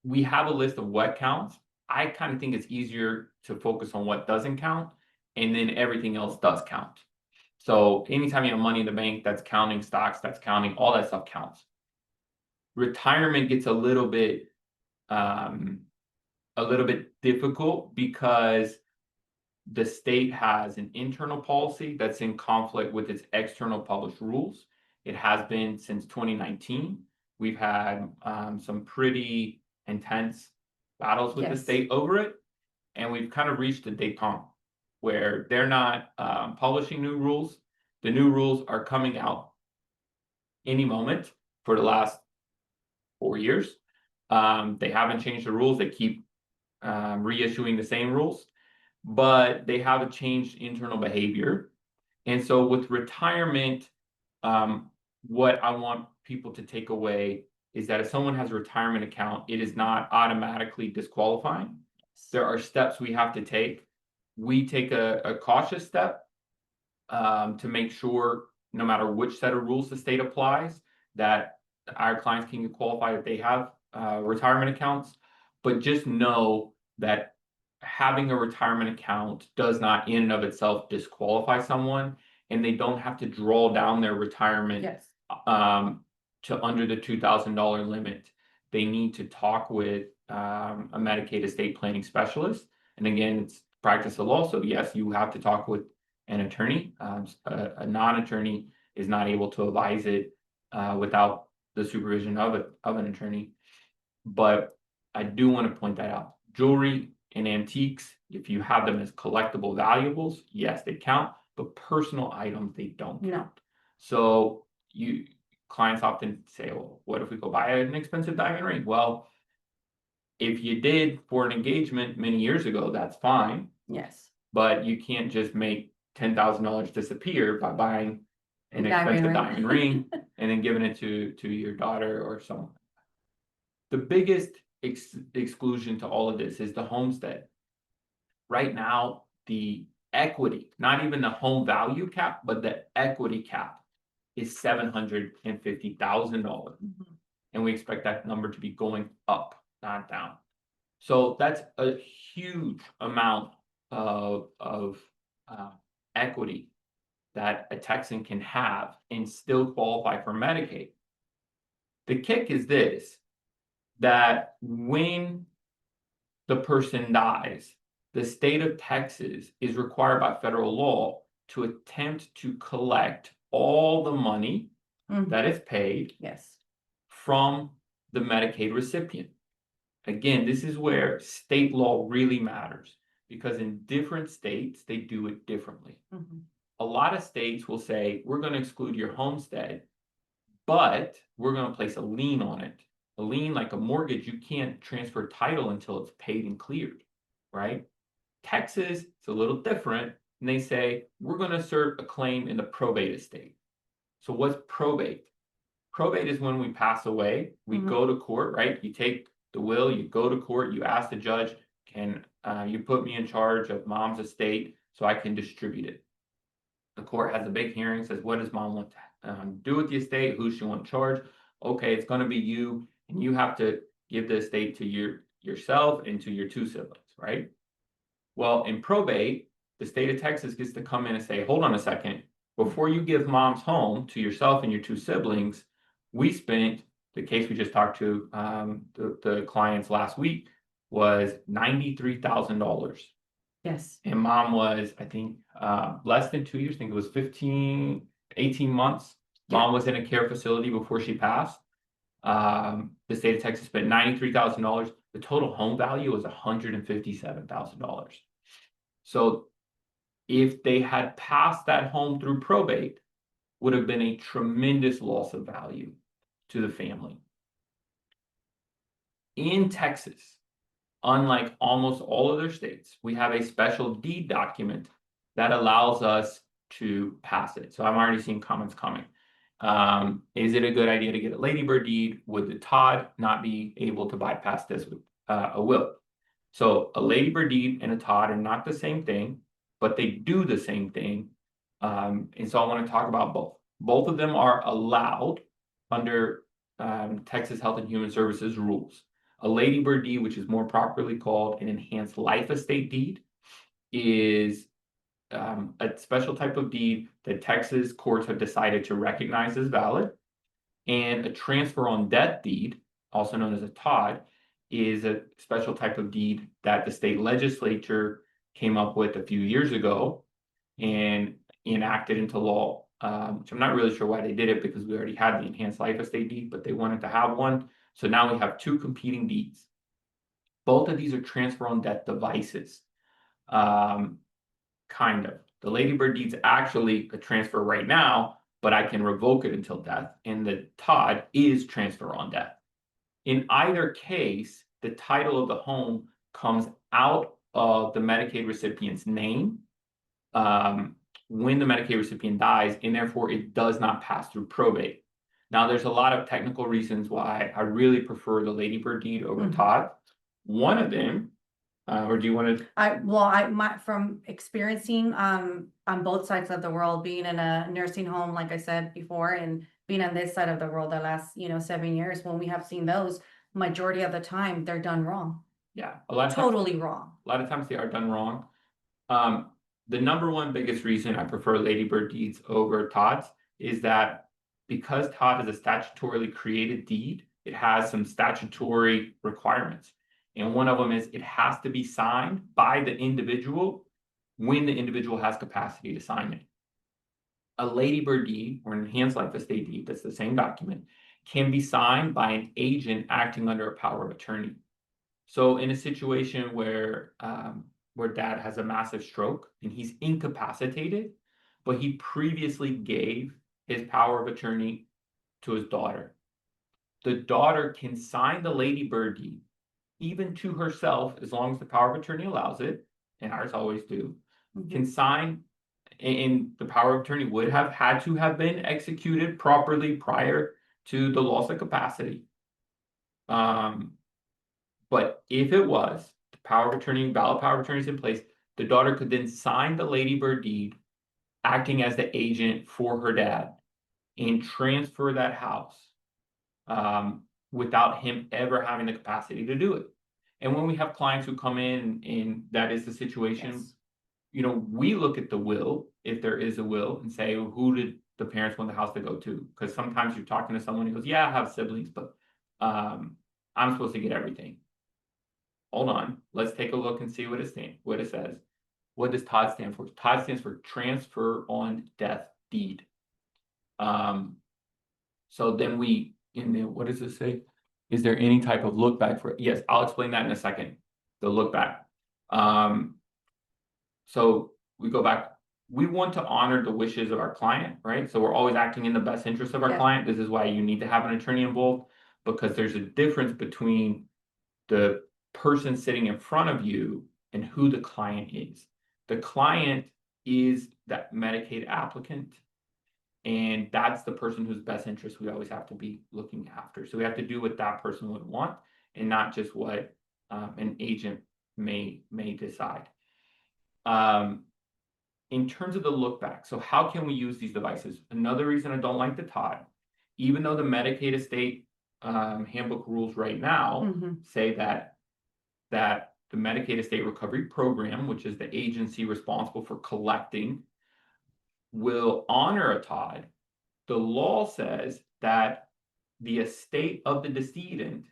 We have a list of what counts. I kind of think it's easier to focus on what doesn't count, and then everything else does count. So anytime you have money in the bank, that's counting, stocks, that's counting, all that stuff counts. Retirement gets a little bit difficult because the state has an internal policy that's in conflict with its external published rules. It has been since 2019. We've had some pretty intense battles with the Yes. state over it, and we've kind of reached a détente where they're not publishing new rules. The new rules are coming out any moment for the last 4 years. They haven't changed the rules. They keep reissuing the same rules, but they have a changed internal behavior. And so with retirement, what I want people to take away is that if someone has a retirement account, it is not automatically disqualifying. There are steps we have to take. We take a cautious step to make sure no matter which set of rules the state applies, that our clients can get qualified if they have retirement accounts. But just know that having a retirement account does not in and of itself disqualify someone, and they don't have to draw down their retirement Yes. to under the $2,000 limit. They need to talk with a Medicaid estate planning specialist. And again, it's practice of law. So yes, you have to talk with an attorney. A non-attorney is not able to advise it without the supervision of an attorney. But I do want to point that out. Jewelry and antiques, if you have them as collectible valuables, yes, they count, but personal items, they don't count. No. So clients often say, well, what if we go buy an expensive diamond ring? Well, if you did for an engagement many years ago, that's fine, Yes. but you can't just make $10,000 disappear by buying an expensive diamond ring and then giving it to your daughter or someone. The biggest exclusion to all of this is the homestead. Right now, the equity, not even the home value cap, but the equity cap is $750,000. And we expect that number to be going up, not down. So that's a huge amount of equity that a Texan can have and still qualify for Medicaid. The kick is this, that when the person dies, the state of Texas is required by federal law to attempt to collect all the money that is paid Yes. from the Medicaid recipient. Again, this is where state law really matters because in different states, they do it differently. A lot of states will say, we're going to exclude your homestead, but we're going to place a lien on it. A lien, like a mortgage, you can't transfer title until it's paid and cleared, right? Texas, it's a little different, and they say, we're going to assert a claim in the probate estate. So what's probate? Probate is when we pass away, we go to court, right? You take the will, you go to court, you ask the judge, can you put me in charge of mom's estate so I can distribute it? The court has a big hearing, says, what does mom want to do with the estate? Who she want in charge? Okay, it's going to be you, and you have to give the estate to yourself and to your two siblings, right? Well, in probate, the state of Texas gets to come in and say, hold on a second, before you give mom's home to yourself and your two siblings, we spent, the case we just talked to the clients last week was $93,000. Yes. And mom was, I think, less than 2 years. I think it was 18 months. Mom was in a care facility before she passed. The state of Texas spent $93,000. The total home value was $157,000. So if they had passed that home through probate, would have been a tremendous loss of value to the family. In Texas, unlike almost all other states, we have a special deed document that allows us to pass it. So I'm already seeing comments coming. Is it a good idea to get a ladybird deed? Would the Todd not be able to bypass this with a will? So a ladybird deed and a Todd are not the same thing, but they do the same thing. And so I want to talk about both. Both of them are allowed under Texas Health and Human Services rules. A ladybird deed, which is more properly called an enhanced life estate deed, is a special type of deed that Texas courts have decided to recognize as valid. And a transfer on death deed, also known as a TOD, is a special type of deed that the state legislature came up with a few years ago and enacted into law. Which I'm not really sure why they did it, because we already had the enhanced life estate deed, but they wanted to have one. So now we have two competing deeds. Both of these are transfer on death devices. Kind of. The ladybird deed's actually a transfer right now, but I can revoke it until death. And the TOD is transfer on death. In either case, the title of the home comes out of the Medicaid recipient's name when the Medicaid recipient dies, and therefore it does not pass through probate. Now, there's a lot of technical reasons why I really prefer the ladybird deed over TOD. One of them, or do you want to? From experiencing on both sides of the world, being in a nursing home, like I said before, and being on this side of the world the last 7 years, when we have seen those, majority of the time they're done wrong. Yeah, a lot of Totally wrong. A lot of times they are done wrong. The number one biggest reason I prefer ladybird deeds over TODs is that because TOD is a statutorily created deed, it has some statutory requirements. And one of them is it has to be signed by the individual when the individual has capacity to sign it. A ladybird deed or an enhanced life estate deed, that's the same document, can be signed by an agent acting under a power of attorney. So in a situation where dad has a massive stroke and he's incapacitated, but he previously gave his power of attorney to his daughter, the daughter can sign the ladybird deed even to herself, as long as the power of attorney allows it, and ours always do, can sign, and the power of attorney would have had to have been executed properly prior to the loss of capacity. But if it was, the power of attorney, valid power of attorney is in place, the daughter could then sign the ladybird deed, acting as the agent for her dad, and transfer that house without him ever having the capacity to do it. And when we have clients who come in and that is the situation, yes, we look at the will, if there is a will, and say, well, who did the parents want the house to go to? Because sometimes you're talking to someone who goes, yeah, I have siblings, but I'm supposed to get everything. Hold on, let's take a look and see what it says. What does TOD stand for? TOD stands for transfer on death deed. So then what does it say? Is there any type of look back for it? Yes, I'll explain that in a second. The look back. So we go back. We want to honor the wishes of our client, right? So we're always acting in the best interest of our client. This is why you need to have an attorney involved, because there's a difference between the person sitting in front of you and who the client is. The client is that Medicaid applicant, and that's the person whose best interest we always have to be looking after. So we have to do what that person would want and not just what an agent may decide. In terms of the look back, so how can we use these devices? Another reason I don't like the TOD, even though the Medicaid estate handbook rules right now say that the Medicaid estate recovery program, which is the agency responsible for collecting, will honor a TOD, the law says that the estate of the decedent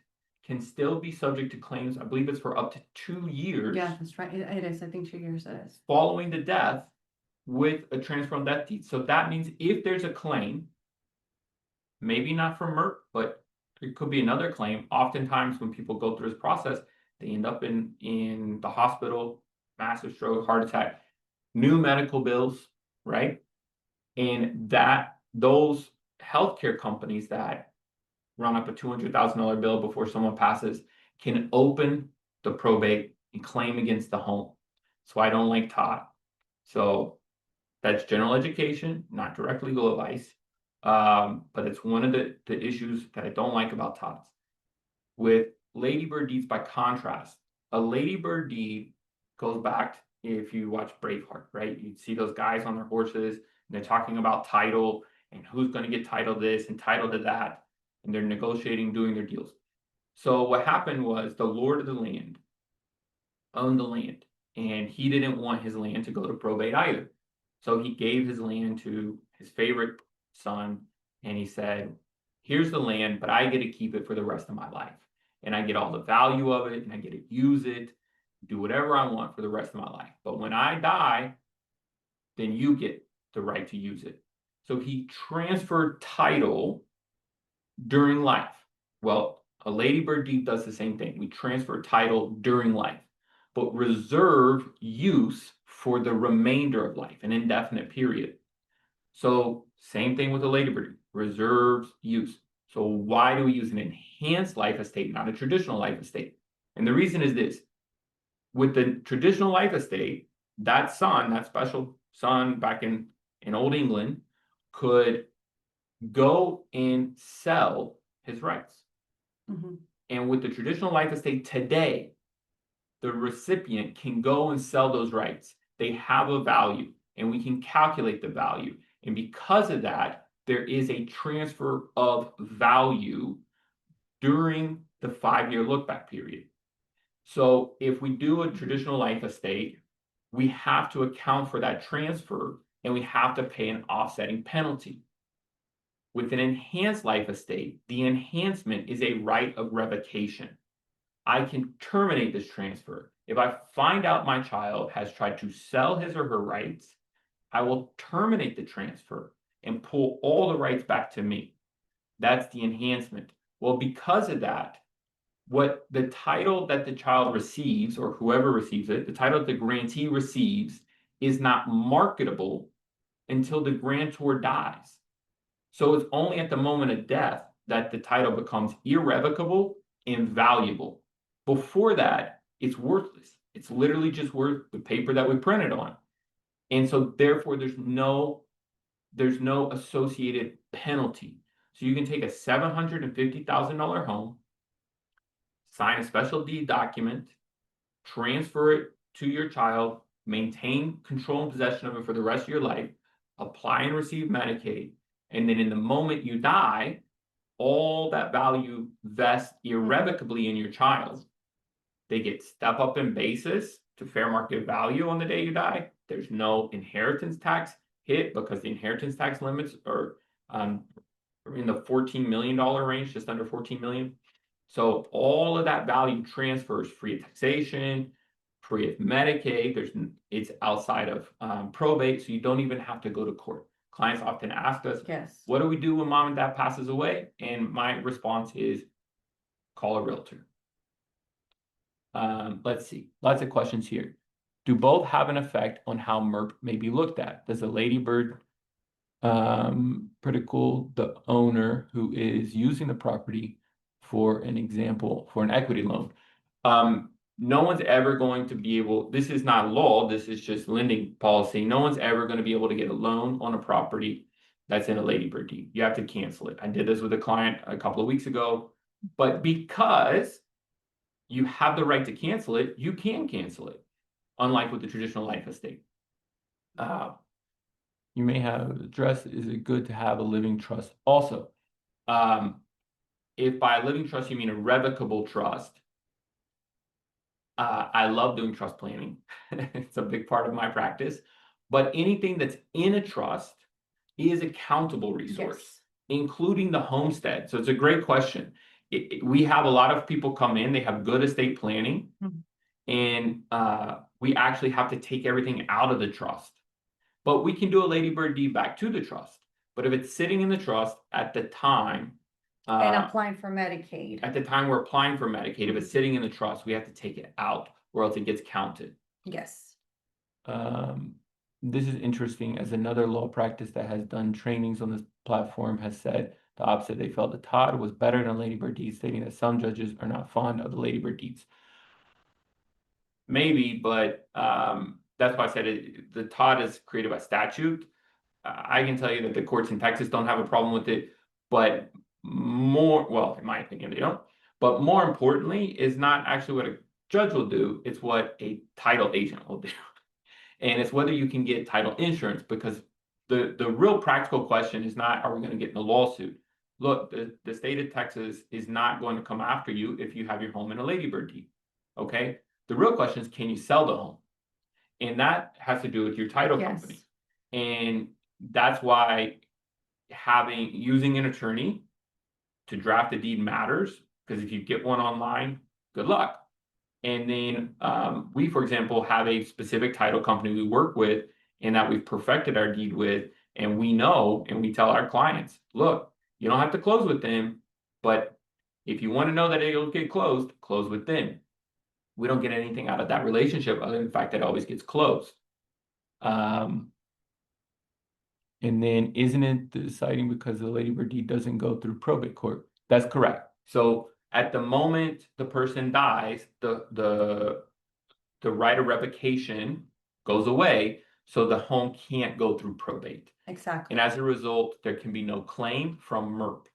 can still be subject to claims. I believe it's for up to 2 years. Yeah, that's right. It is. I think 2 years it is. Following the death with a transfer on death deed. So that means if there's a claim, maybe not for murder, but it could be another claim. Oftentimes when people go through this process, they end up in the hospital, massive stroke, heart attack, new medical bills, right? And those healthcare companies that run up a $200,000 bill before someone passes can open the probate and claim against the home. So I don't like TOD. So that's general education, not direct legal advice. But it's one of the issues that I don't like about TODs. With ladybird deeds, by contrast, a ladybird deed goes back, if you watch Braveheart, right? You see those guys on their horses, and they're talking about title, and who's going to get title to this and title to that, and they're negotiating, doing their deals. So what happened was the lord of the land owned the land, and he didn't want his land to go to probate either. So he gave his land to his favorite son, and he said, here's the land, but I get to keep it for the rest of my life. And I get all the value of it, and I get to use it, do whatever I want for the rest of my life. But when I die, then you get the right to use it. So he transferred title during life. Well, a ladybird deed does the same thing. We transfer title during life, but reserve use for the remainder of life, an indefinite period. So same thing with the ladybird, reserves use. So why do we use an enhanced life estate, not a traditional life estate? And the reason is this: with the traditional life estate, that son, that special son back in Old England, could go and sell his rights. Mhm. And with the traditional life estate today, the recipient can go and sell those rights. They have a value, and we can calculate the value. And because of that, there is a transfer of value during the 5-year look-back period. So if we do a traditional life estate, we have to account for that transfer, and we have to pay an offsetting penalty. With an enhanced life estate, the enhancement is a right of revocation. I can terminate this transfer. If I find out my child has tried to sell his or her rights, I will terminate the transfer and pull all the rights back to me. That's the enhancement. Well, because of that, what the title that the child receives, or whoever receives it, the title that the grantee receives, is not marketable until the grantor dies. So it's only at the moment of death that the title becomes irrevocable and valuable. Before that, it's worthless. It's literally just worth the paper that we printed on. And so therefore there's no associated penalty. So you can take a $750,000 home, sign a special deed document, transfer it to your child, maintain control and possession of it for the rest of your life, apply and receive Medicaid, and then in the moment you die, all that value vests irrevocably in your child. They get step up in basis to fair market value on the day you die. There's no inheritance tax hit because the inheritance tax limits are in the $14 million range, just under 14 million. So all of that value transfers free of taxation, free of Medicaid. It's outside of probate, so you don't even have to go to court. Clients often ask us, Yes. what do we do when mom and dad passes away? And my response is, call a realtor. Let's see, lots of questions here. Do both have an effect on how MERP may be looked at? Does a ladybird predicle the owner who is using the property, for an example, for an equity loan? No one's ever going to be able, this is not law, this is just lending policy. No one's ever going to be able to get a loan on a property that's in a ladybird deed. You have to cancel it. I did this with a client a couple of weeks ago, but because you have the right to cancel it, you can cancel it, unlike with the traditional life estate. You may have addressed, is it good to have a living trust also? If by a living trust you mean a revocable trust, I love doing trust planning. It's a big part of my practice. But anything that's in a trust is a countable resource, including the homestead. So it's a great question. We have a lot of people come in, they have good estate planning, and we actually have to take everything out of the trust. But we can do a ladybird deed back to the trust. But if it's sitting in the trust at the time, And applying for Medicaid. at the time we're applying for Medicaid, if it's sitting in the trust, we have to take it out, or else it gets counted. Yes. This is interesting, as another law practice that has done trainings on this platform has said the opposite. They felt the Todd was better than ladybird deeds, stating that some judges are not fond of the ladybird deeds. Maybe, but that's why I said the Todd is created by statute. I can tell you that the courts in Texas don't have a problem with it, but well, in my opinion, they don't. But more importantly, is not actually what a judge will do, it's what a title agent will do. And it's whether you can get title insurance, because the real practical question is not, are we going to get in a lawsuit? Look, the state of Texas is not going to come after you if you have your home in a ladybird deed. Okay. The real question is, can you sell the home? And that has to do with your title company. And that's why using an attorney to draft a deed matters, because if you get one online, good luck. And then we, for example, have a specific title company we work with and that we've perfected our deed with. And we know, and we tell our clients, look, you don't have to close with them, but if you want to know that it'll get closed, close with them. We don't get anything out of that relationship other than the fact that it always gets closed. And then isn't it deciding because the ladybird deed doesn't go through probate court? That's correct. So at the moment the person dies, the right of revocation goes away, so the home can't go through probate. Exactly. And as a result, there can be no claim from MERP.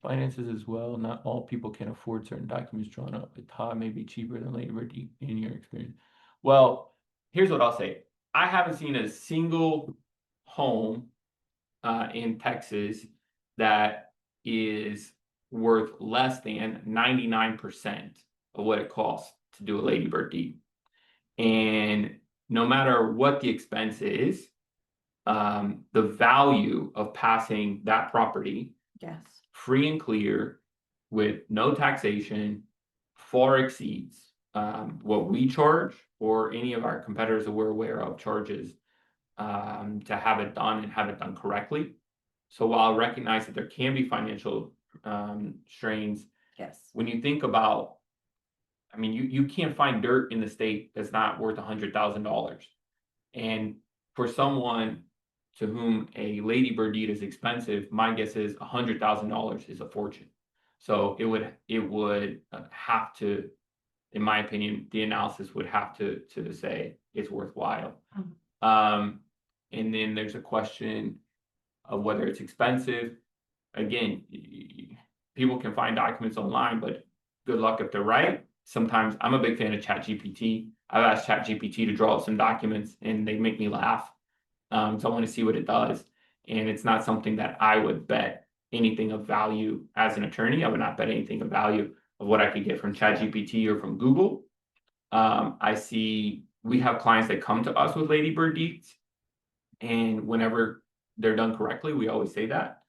Finances as well. Not all people can afford certain documents drawn up. A TOD may be cheaper than ladybird deed in your experience. Well, here's what I'll say. I haven't seen a single home in Texas that is worth less than 99% of what it costs to do a ladybird deed. And no matter what the expense is, the value of passing that property free and clear with no taxation far exceeds what we charge or any of our competitors that we're aware of charges to have it done and have it done correctly. So while I recognize that there can be financial strains, when you think about, I mean, you can't find dirt in the state that's not worth $100,000. And for someone to whom a ladybird deed is expensive, my guess is $100,000 is a fortune. So it would have to, in my opinion, the analysis would have to say it's worthwhile. And then there's a question of whether it's expensive. Again, people can find documents online, but good luck if they're right. Sometimes I'm a big fan of ChatGPT. I've asked ChatGPT to draw up some documents and they make me laugh. So I want to see what it does. And it's not something that I would bet anything of value as an attorney. I would not bet anything of value of what I could get from ChatGPT or from Google. I see we have clients that come to us with ladybird deeds. And whenever they're done correctly, we always say that.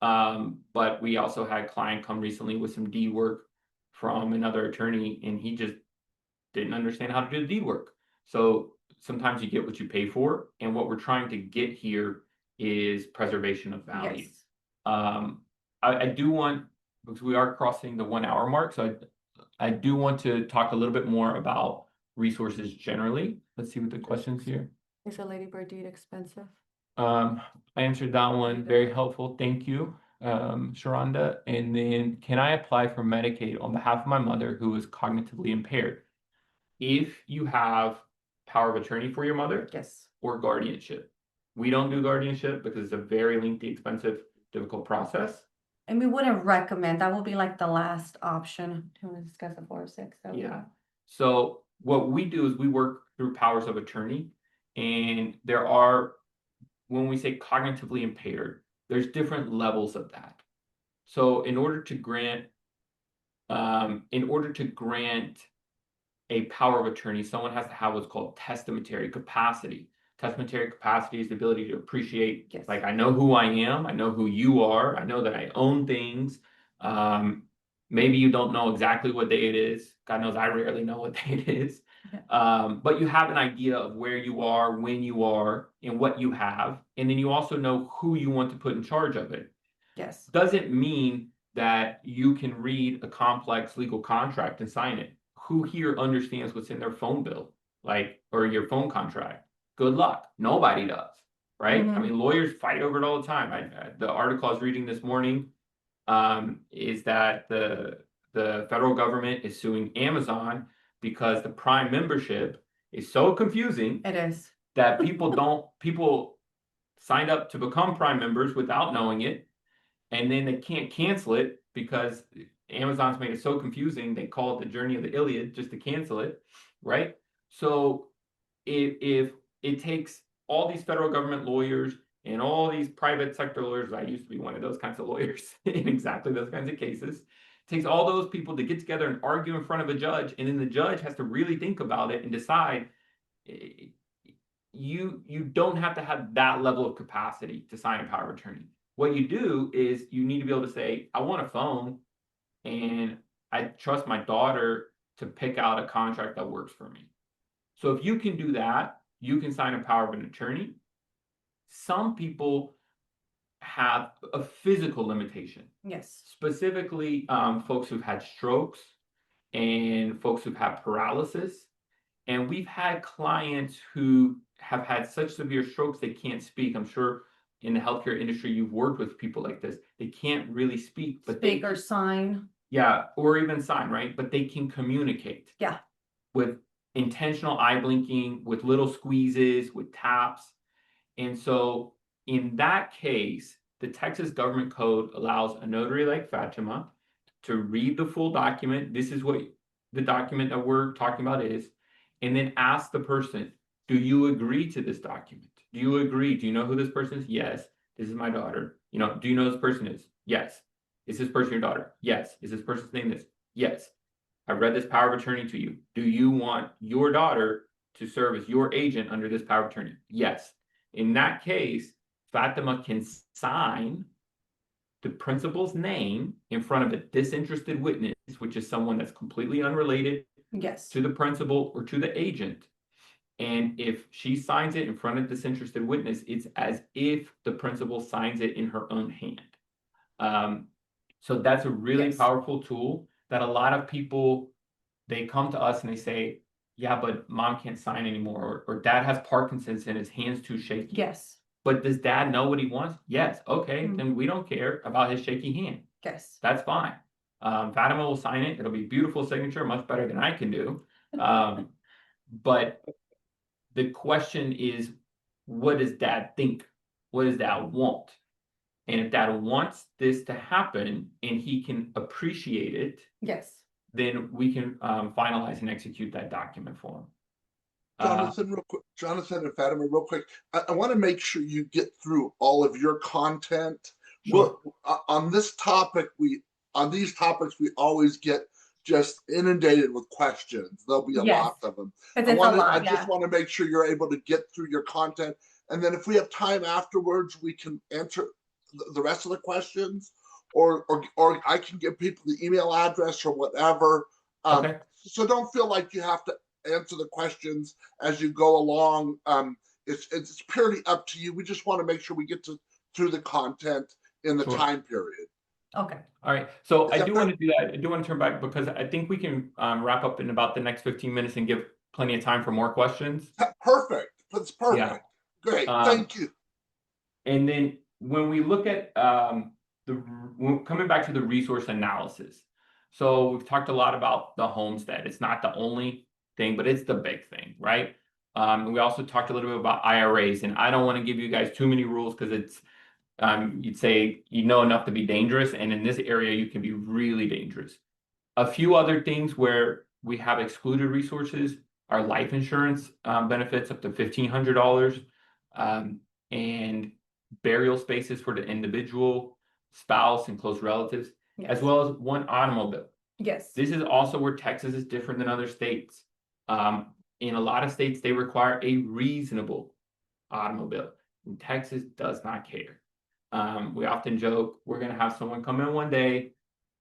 But we also had a client come recently with some deed work from another attorney, and he just didn't understand how to do the deed work. So sometimes you get what you pay for, and what we're trying to get here is preservation of value. I do want, because we are crossing the 1 hour mark, so I do want to talk a little bit more about resources generally. Let's see what the questions here. Is a ladybird deed expensive? I answered that one. Very helpful. Thank you, Sharonda. And then, can I apply for Medicaid on behalf of my mother who is cognitively impaired? If you have power of attorney for your mother, or guardianship. We don't do guardianship because it's a very lengthy, expensive, difficult process. And we wouldn't recommend, that would be like the last option to discuss a 406. Yeah. So what we do is we work through powers of attorney, and there are, when we say cognitively impaired, there's different levels of that. So in order to grant a power of attorney, someone has to have what's called testamentary capacity. Testamentary capacity is the ability to appreciate, like, I know who I am, I know who you are, I know that I own things. Maybe you don't know exactly what day it is. God knows I rarely know what day it is. But you have an idea of where you are, when you are, and what you have. And then you also know who you want to put in charge of it. Doesn't mean that you can read a complex legal contract and sign it. Who here understands what's in their phone bill, or your phone contract? Good luck. Nobody does, right? I mean, lawyers fight over it all the time. The article I was reading this morning is that the federal government is suing Amazon because the Prime membership is so confusing. It is. That people signed up to become Prime members without knowing it, and then they can't cancel it because Amazon's made it so confusing, they call it the journey of the Iliad just to cancel it, right? So if it takes all these federal government lawyers and all these private sector lawyers. I used to be one of those kinds of lawyers in exactly those kinds of cases. It takes all those people to get together and argue in front of a judge, and then the judge has to really think about it and decide. You don't have to have that level of capacity to sign a power of attorney. What you do is you need to be able to say, I want a phone, and I trust my daughter to pick out a contract that works for me. So if you can do that, you can sign a power of an attorney. Some people have a physical limitation, Yes. specifically folks who've had strokes and folks who've had paralysis. And we've had clients who have had such severe strokes they can't speak. I'm sure in the healthcare industry you've worked with people like this. They can't really speak, but Speak or sign. yeah, or even sign, right? But they can communicate. Yeah. With intentional eye blinking, with little squeezes, with taps. And so in that case, the Texas government code allows a notary like Fatima to read the full document. This is what the document that we're talking about is, and then ask the person, do you agree to this document? Do you agree? Do you know who this person is? Yes. This is my daughter. Do you know who this person is? Yes. Is this person your daughter? Yes. Is this person's name this? Yes. I read this power of attorney to you. Do you want your daughter to serve as your agent under this power of attorney? Yes. In that case, Fatima can sign the principal's name in front of a disinterested witness, which is someone that's completely unrelated Yes. to the principal or to the agent. And if she signs it in front of disinterested witness, it's as if the principal signs it in her own hand. So that's a really Yes. powerful tool that a lot of people, they come to us and they say, yeah, but mom can't sign anymore, or dad has Parkinson's and his hand's too shaky. Yes. But does dad know what he wants? Yes. Okay, Mhm. then we don't care about his shaky hand. Yes. That's fine. Fatima will sign it. It'll be beautiful signature, much better than I can do. But the question is, what does dad think? What does dad want? And if dad wants this to happen and he can appreciate it, Yes. then we can finalize and execute that document for him. Jonathan, real quick, Jonathan and Fatima, real quick. I want to make sure you get through all of your content. Sure. On this topic, on these topics, we always get just inundated with questions. There'll be a Yes. lot of them. Because it's a lot. I just want to make sure you're able to get through your content, and then if we have time afterwards, we can answer the rest of the questions, or I can give people the email address or whatever. Okay. So don't feel like you have to answer the questions as you go along. It's purely up to you. We just want to make sure we get through the content in the Sure. time period. Okay. All right. So Is I that do fair? want to do that. I do want to turn back because I think we can wrap up in about the next 15 minutes and give plenty of time for more questions. Perfect. That's perfect. Yeah. Great. Thank you. And then when we look at coming back to the resource analysis, so we've talked a lot about the homestead. It's not the only thing, but it's the big thing, right? And we also talked a little bit about IRAs, and I don't want to give you guys too many rules because it's you'd say you know enough to be dangerous, and in this area you can be really dangerous. A few other things where we have excluded resources are life insurance benefits up to $1,500, and burial spaces for the individual, spouse, and close relatives, Yes. as well as one automobile. Yes. This is also where Texas is different than other states. In a lot of states, they require a reasonable automobile. And Texas does not care. We often joke, we're going to have someone come in one day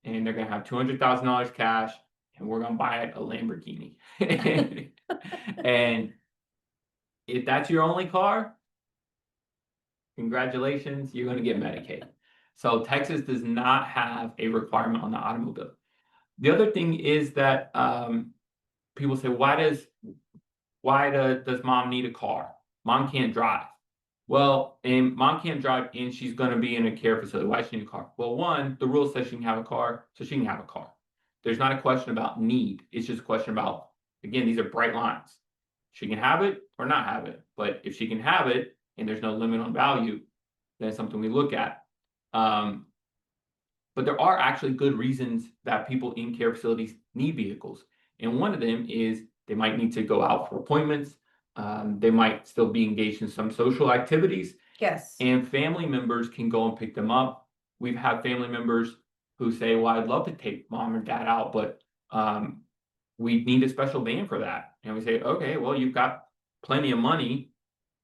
and they're going to have $200,000 cash and we're going to buy a Lamborghini. And if that's your only car, congratulations, you're going to get Medicaid. So Texas does not have a requirement on the automobile. The other thing is that people say, why does mom need a car? Mom can't drive. Well, and mom can't drive and she's going to be in a care facility. Why does she need a car? Well, one, the rule says she can have a car, so she can have a car. There's not a question about need. It's just a question about, again, these are bright lines. She can have it or not have it. But if she can have it and there's no limit on value, then it's something we look at. But there are actually good reasons that people in care facilities need vehicles. And one of them is they might need to go out for appointments. They might still be engaged in some social activities, Yes. and family members can go and pick them up. We've had family members who say, well, I'd love to take mom or dad out, but we need a special van for that. And we say, okay, well, you've got plenty of money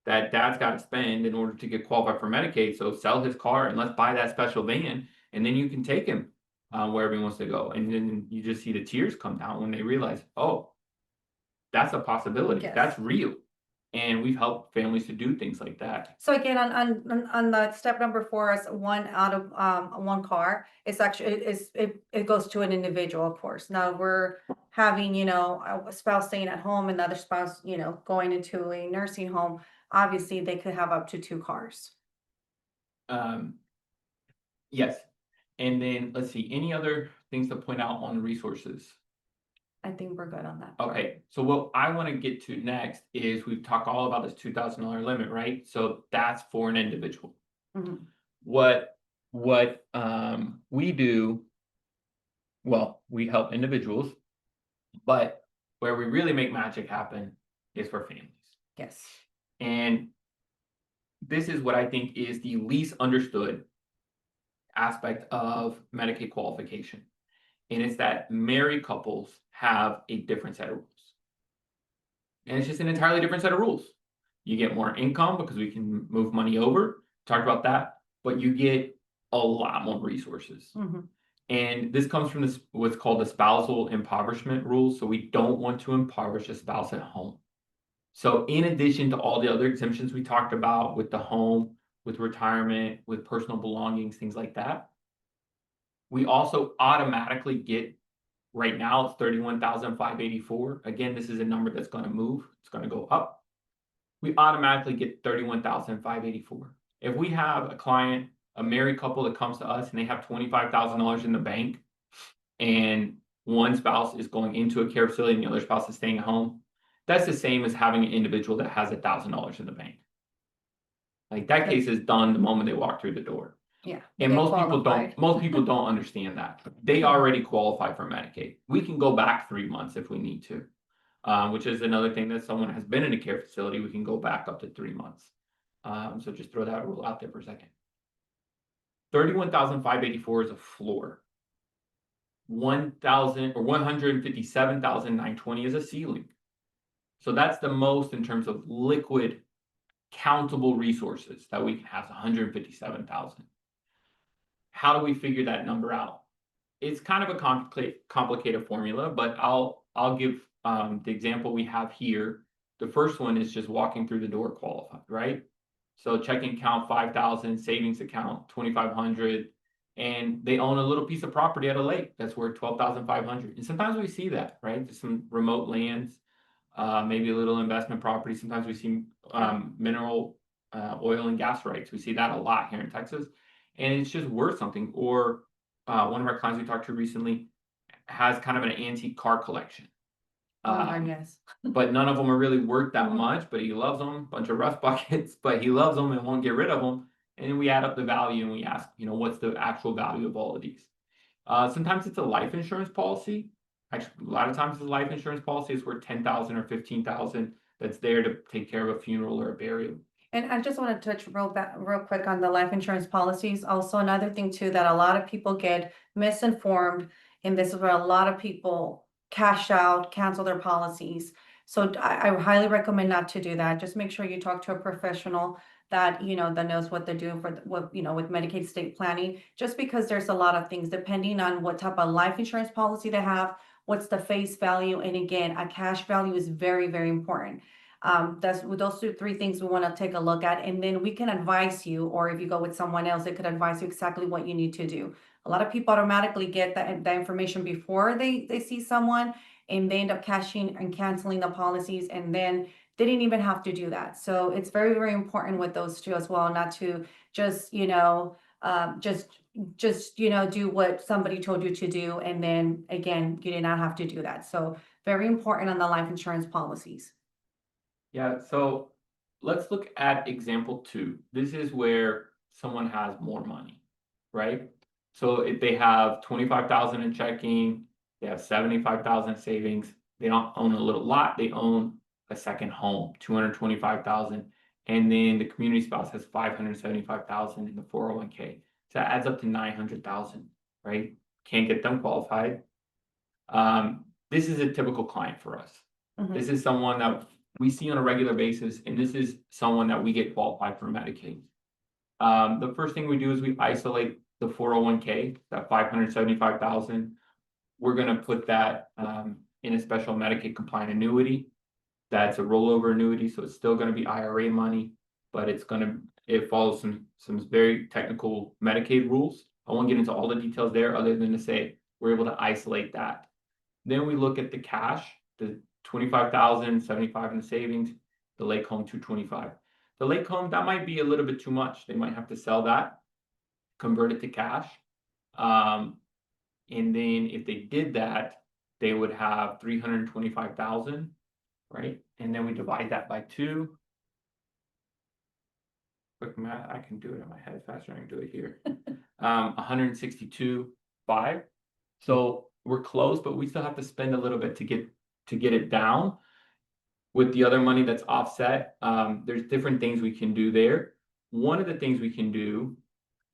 that dad's got to spend in order to get qualified for Medicaid. So sell his car and let's buy that special van, and then you can take him wherever he wants to go. And then you just see the tears come down when they realize, oh, that's a possibility. Yes. That's real. And we've helped families to do things like that. So again, on the step number 4 is 1 out of 1 car. It's actually it goes to an individual, of course. Now we're having, you know, a spouse staying at home and the other spouse, you know, going into a nursing home. Obviously, they could have up to 2 cars. Yes. And then let's see, any other things to point out on the resources? I think we're good on that part. Okay, so what I want to get to next is we've talked all about this $2,000 limit, right? So that's for an individual. Mhm. What we do, well, we help individuals, but where we really make magic happen is for families. Yes. And this is what I think is the least understood aspect of Medicaid qualification. And it's that married couples have a different set of rules. And it's just an entirely different set of rules. You get more income because we can move money over, talked about that, but you get a lot more resources. Mhm. And this comes from this what's called the spousal impoverishment rules. So we don't want to impoverish a spouse at home. So in addition to all the other exemptions we talked about with the home, with retirement, with personal belongings, things like that, we also automatically get, right now it's 31,584. Again, this is a number that's going to move. It's going to go up. We automatically get 31,584. If we have a client, a married couple that comes to us and they have $25,000 in the bank, and one spouse is going into a care facility and the other spouse is staying at home, that's the same as having an individual that has $1,000 in the bank. Like that case is done the moment they walk through the door. Yeah. And get most people qualified. don't understand that. They already qualify for Medicaid. We can go back 3 months if we need to, which is another thing that someone has been in a care facility, we can go back up to 3 months. So just throw that rule out there for a second. 31,584 is a floor. 157,920 is a ceiling. So that's the most in terms of liquid countable resources that we can have, 157,000. How do we figure that number out? It's kind of a complicated formula, but I'll give the example we have here. The first one is just walking through the door qualified, right? So checking account 5,000, savings account 2,500, and they own a little piece of property at a lake that's worth 12,500. And sometimes we see that, right? Just some remote lands, maybe a little investment property. Sometimes we see mineral, oil and gas rights. We see that a lot here in Texas, and it's just worth something. Or one of our clients we talked to recently has kind of an antique car collection. Yes. But none of them are really worth that much, but he loves them, bunch of rust buckets, but he loves them and won't get rid of them. And then we add up the value and we ask, you know, what's the actual value of all of these? Sometimes it's a life insurance policy. Actually, a lot of times the life insurance policy is worth 10,000 or 15,000 that's there to take care of a funeral or a burial. And I just want to touch real quick on the life insurance policies. Also, another thing too, that a lot of people get misinformed, and this is where a lot of people cash out, cancel their policies. So I highly recommend not to do that. Just make sure you talk to a professional that, you know, that knows what they're doing for what, you know, with Medicaid estate planning, just because there's a lot of things depending on what type of life insurance policy they have, what's the face value. And again, a cash value is very, very important. That's with those 3 things we want to take a look at, and then we can advise you, or if you go with someone else, they could advise you exactly what you need to do. A lot of people automatically get that information before they see someone, and they end up cashing and canceling the policies, and then they didn't even have to do that. So it's very, very important with those 2 as well, not to just, you know, you know, do what somebody told you to do, and then again, you did not have to do that. So very important on the life insurance policies. Yeah, so let's look at example 2. This is where someone has more money, right? So if they have 25,000 in checking, they have 75,000 savings, they don't own a little lot, they own a second home, 225,000, and then the community spouse has 575,000 in the 401k. So that adds up to 900,000, right? Can't get them qualified. This is a typical client for us. This is someone that we see on a regular basis, and this is someone that we get qualified for Medicaid. The first thing we do is we isolate the 401k, that 575,000. We're going to put that in a special Medicaid compliant annuity. That's a rollover annuity, so it's still going to be IRA money, but it follows some very technical Medicaid rules. I won't get into all the details there, other than to say we're able to isolate that. Then we look at the cash, the 25,000, 75 in the savings, the lake home 225. The lake home, that might be a little bit too much. They might have to sell that, convert it to cash. And then if they did that, they would have 325,000, right? And then we divide that by 2. Quick math, I can do it in my head faster than I can do it here. 162.5. So we're close, but we still have to spend a little bit to get it down. With the other money that's offset, there's different things we can do there. One of the things we can do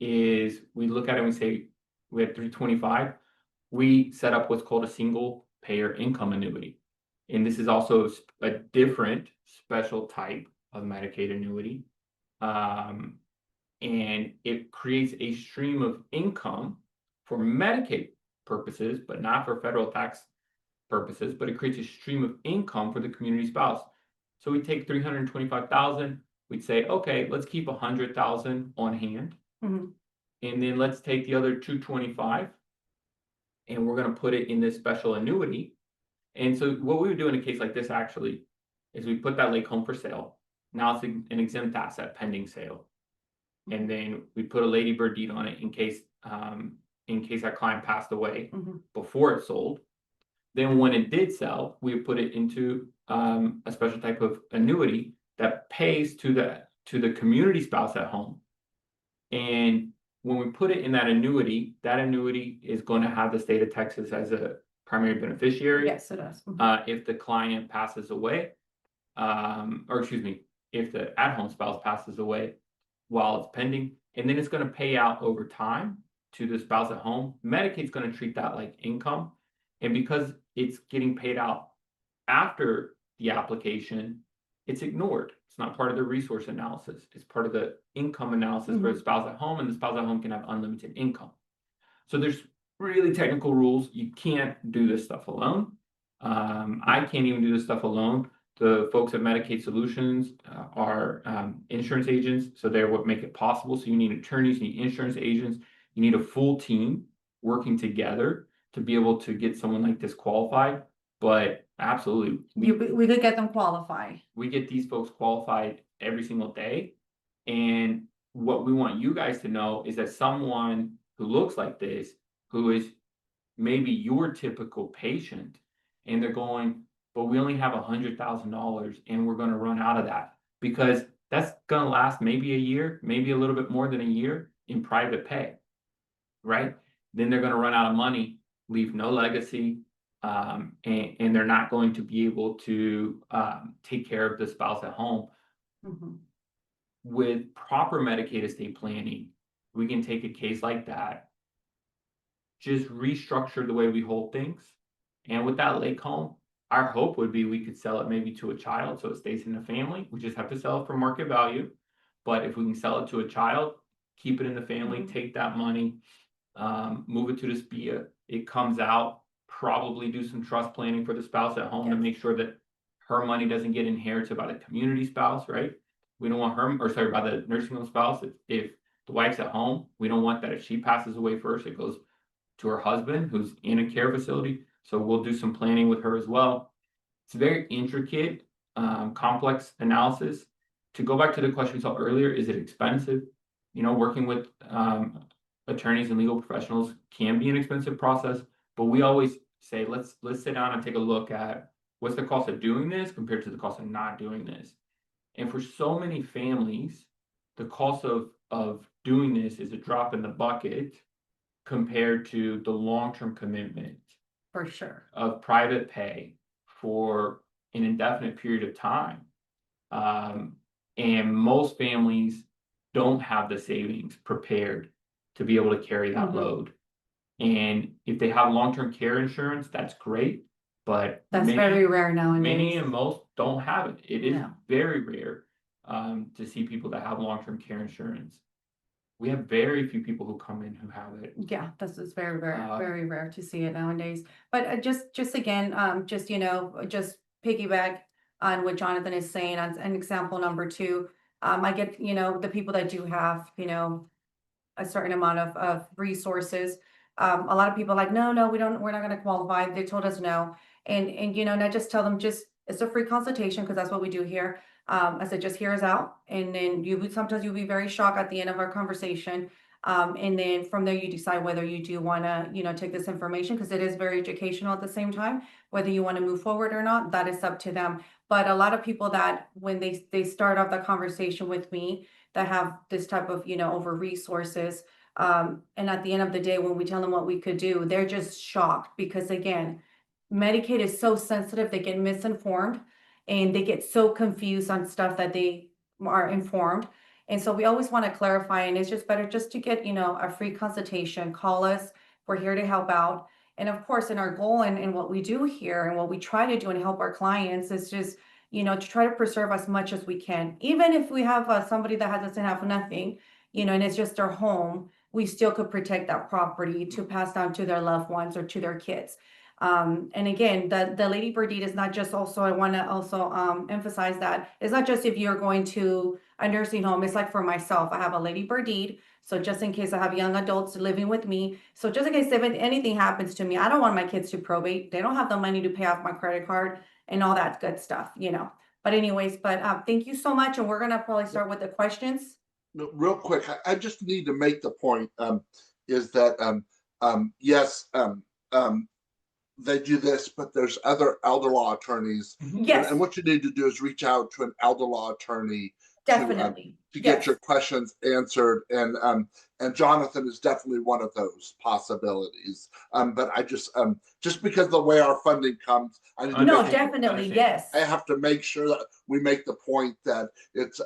is we look at it and we say we had 325. We set up what's called a single payer income annuity. And this is also a different special type of Medicaid annuity. And it creates a stream of income for Medicaid purposes, but not for federal tax purposes, but it creates a stream of income for the community spouse. So we take 325,000, we'd say, okay, let's keep 100,000 on hand. And then let's take the other 225 and we're going to put it in this special annuity. And so what we would do in a case like this actually is we put that lake home for sale. Now it's an exempt asset pending sale. And then we put a ladybird deed on it in case that client passed away before it sold. Then when it did sell, we put it into a special type of annuity that pays to the community spouse at home. And when we put it in that annuity is going to have the state of Texas as a primary beneficiary. Yes, it does. If the client passes away, if the at-home spouse passes away while it's pending, and then it's going to pay out over time to the spouse at home. Medicaid's going to treat that like income. And because it's getting paid out after the application, it's ignored. It's not part of the resource analysis. It's part of the income analysis for the spouse at home, and the spouse at home can have unlimited income. So there's really technical rules. You can't do this stuff alone. I can't even do this stuff alone. The folks at Medicaid Solutions are insurance agents, so they're what make it possible. So you need attorneys, you need insurance agents, you need a full team working together to be able to get someone like this qualified. But absolutely, We could get them qualified. we get these folks qualified every single day. And what we want you guys to know is that someone who looks like this, who is maybe your typical patient, and they're going, but we only have $100,000 and we're going to run out of that, because that's going to last maybe a year, maybe a little bit more than a year in private pay, right? Then they're going to run out of money, leave no legacy, and they're not going to be able to take care of the spouse at home. With proper Medicaid estate planning, we can take a case like that, just restructure the way we hold things. And with that lake home, our hope would be we could sell it maybe to a child so it stays in the family. We just have to sell it for market value. But if we can sell it to a child, keep it in the family, take that money, move it to the SPIA, it comes out, probably do some trust planning for the spouse at home to make sure that her money doesn't get inherited by the community spouse, right? We don't want her, by the nursing home spouse. If the wife's at home, we don't want that if she passes away first, it goes to her husband who's in a care facility. So we'll do some planning with her as well. It's very intricate, complex analysis. To go back to the question we saw earlier, is it expensive? Working with attorneys and legal professionals can be an expensive process, but we always say, let's sit down and take a look at what's the cost of doing this compared to the cost of not doing this. And for so many families, the cost of doing this is a drop in the bucket compared to the long-term commitment For sure. of private pay for an indefinite period of time. And most families don't have the savings prepared to be able to carry that load. And if they have long-term care insurance, that's great, but That's very rare nowadays. many and most don't have it. It is No. very rare to see people that have long-term care insurance. We have very few people who come in who have it. Yeah, this is very very rare to see it nowadays. But just again, just just piggyback on what Jonathan is saying on an example number two. I get the people that do have a certain amount of resources. A lot of people are like, no, we're not going to qualify. They told us no. And and I just tell them, just it's a free consultation, because that's what we do here. I said, just hear us out. And then sometimes you'll be very shocked at the end of our conversation. And then from there, you decide whether you do want to, take this information, because it is very educational at the same time. Whether you want to move forward or not, that is up to them. But a lot of people that when they start off the conversation with me, that have this type of, over resources. And at the end of the day, when we tell them what we could do, they're just shocked, because again, Medicaid is so sensitive, they get misinformed and they get so confused on stuff that they are informed. And so we always want to clarify, and it's just better just to get, a free consultation. Call us. We're here to help out. And of course, in our goal and what we do here and what we try to do and help our clients is just to try to preserve as much as we can. Even if we have somebody that doesn't have nothing, and it's just their home, we still could protect that property to pass down to their loved ones or to their kids. And again, the Lady Bird deed is not just also, I want to also emphasize that it's not just if you're going to a nursing home. It's like for myself, I have a Lady Bird deed. So just in case I have young adults living with me. So just in case if anything happens to me, I don't want my kids to probate. They don't have the money to pay off my credit card and all that good stuff, But anyways, thank you so much. And we're going to probably start with the questions. No, real quick, I just need to make the point, is that yes, they do this, but there's other elder law attorneys. Yes. And what you need to do is reach out to an elder law attorney Definitely. to get your questions answered. And Jonathan is definitely one of those possibilities. But I just because of the way our funding comes, I need to No, make definitely, yes. I have to make sure that we make the point that it's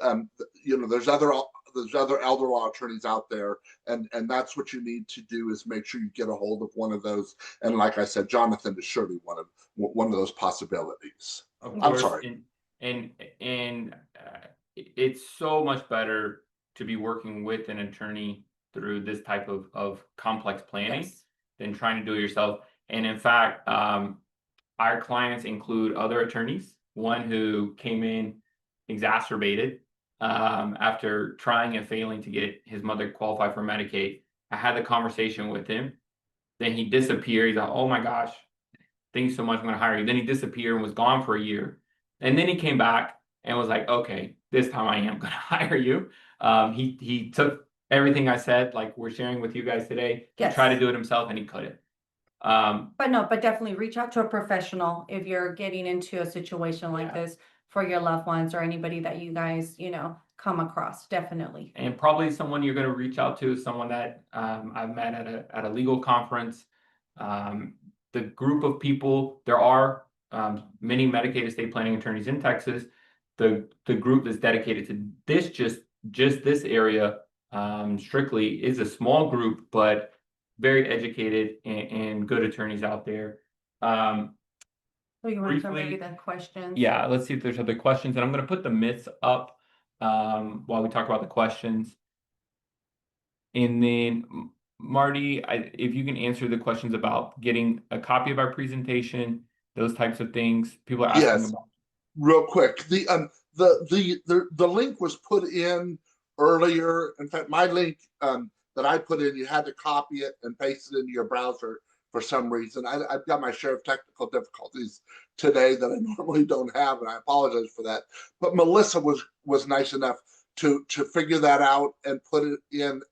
there's other elder law attorneys out there, and that's what you need to do, is make sure you get a hold of one of those. And like I said, Jonathan is surely one of those possibilities. Of I'm course, sorry. and it's so much better to be working with an attorney through this type of complex planning Yes. than trying to do it yourself. And in fact, our clients include other attorneys, one who came in exacerbated after trying and failing to get his mother qualified for Medicaid. I had the conversation with him. Then he disappeared. He's like, oh my gosh, thanks so much, I'm going to hire you. Then he disappeared and was gone for a year. And then he came back and was like, okay, this time I am going to hire you. He took everything I said, like we're sharing with you guys today, Yes. to try to do it himself, and he couldn't. But definitely reach out to a professional if you're getting into a situation like this for your loved ones or anybody that you guys, come across. Definitely. And probably someone you're going to reach out to is someone that I've met at a legal conference. The group of people, there are many Medicaid estate planning attorneys in Texas. The group that's dedicated to this, just this area strictly, is a small group, but very educated and good attorneys out there. So you want to briefly- maybe the questions? Yeah, let's see if there's other questions. And I'm going to put the myths up while we talk about the questions. And then Marty, if you can answer the questions about getting a copy of our presentation, those types of things people are asking Yes. about. Real quick, the link was put in earlier. In fact, my link that I put in, you had to copy it and paste it into your browser for some reason. I've got my share of technical difficulties today that I normally don't have, and I apologize for that. But Melissa was nice enough to figure that out and put it in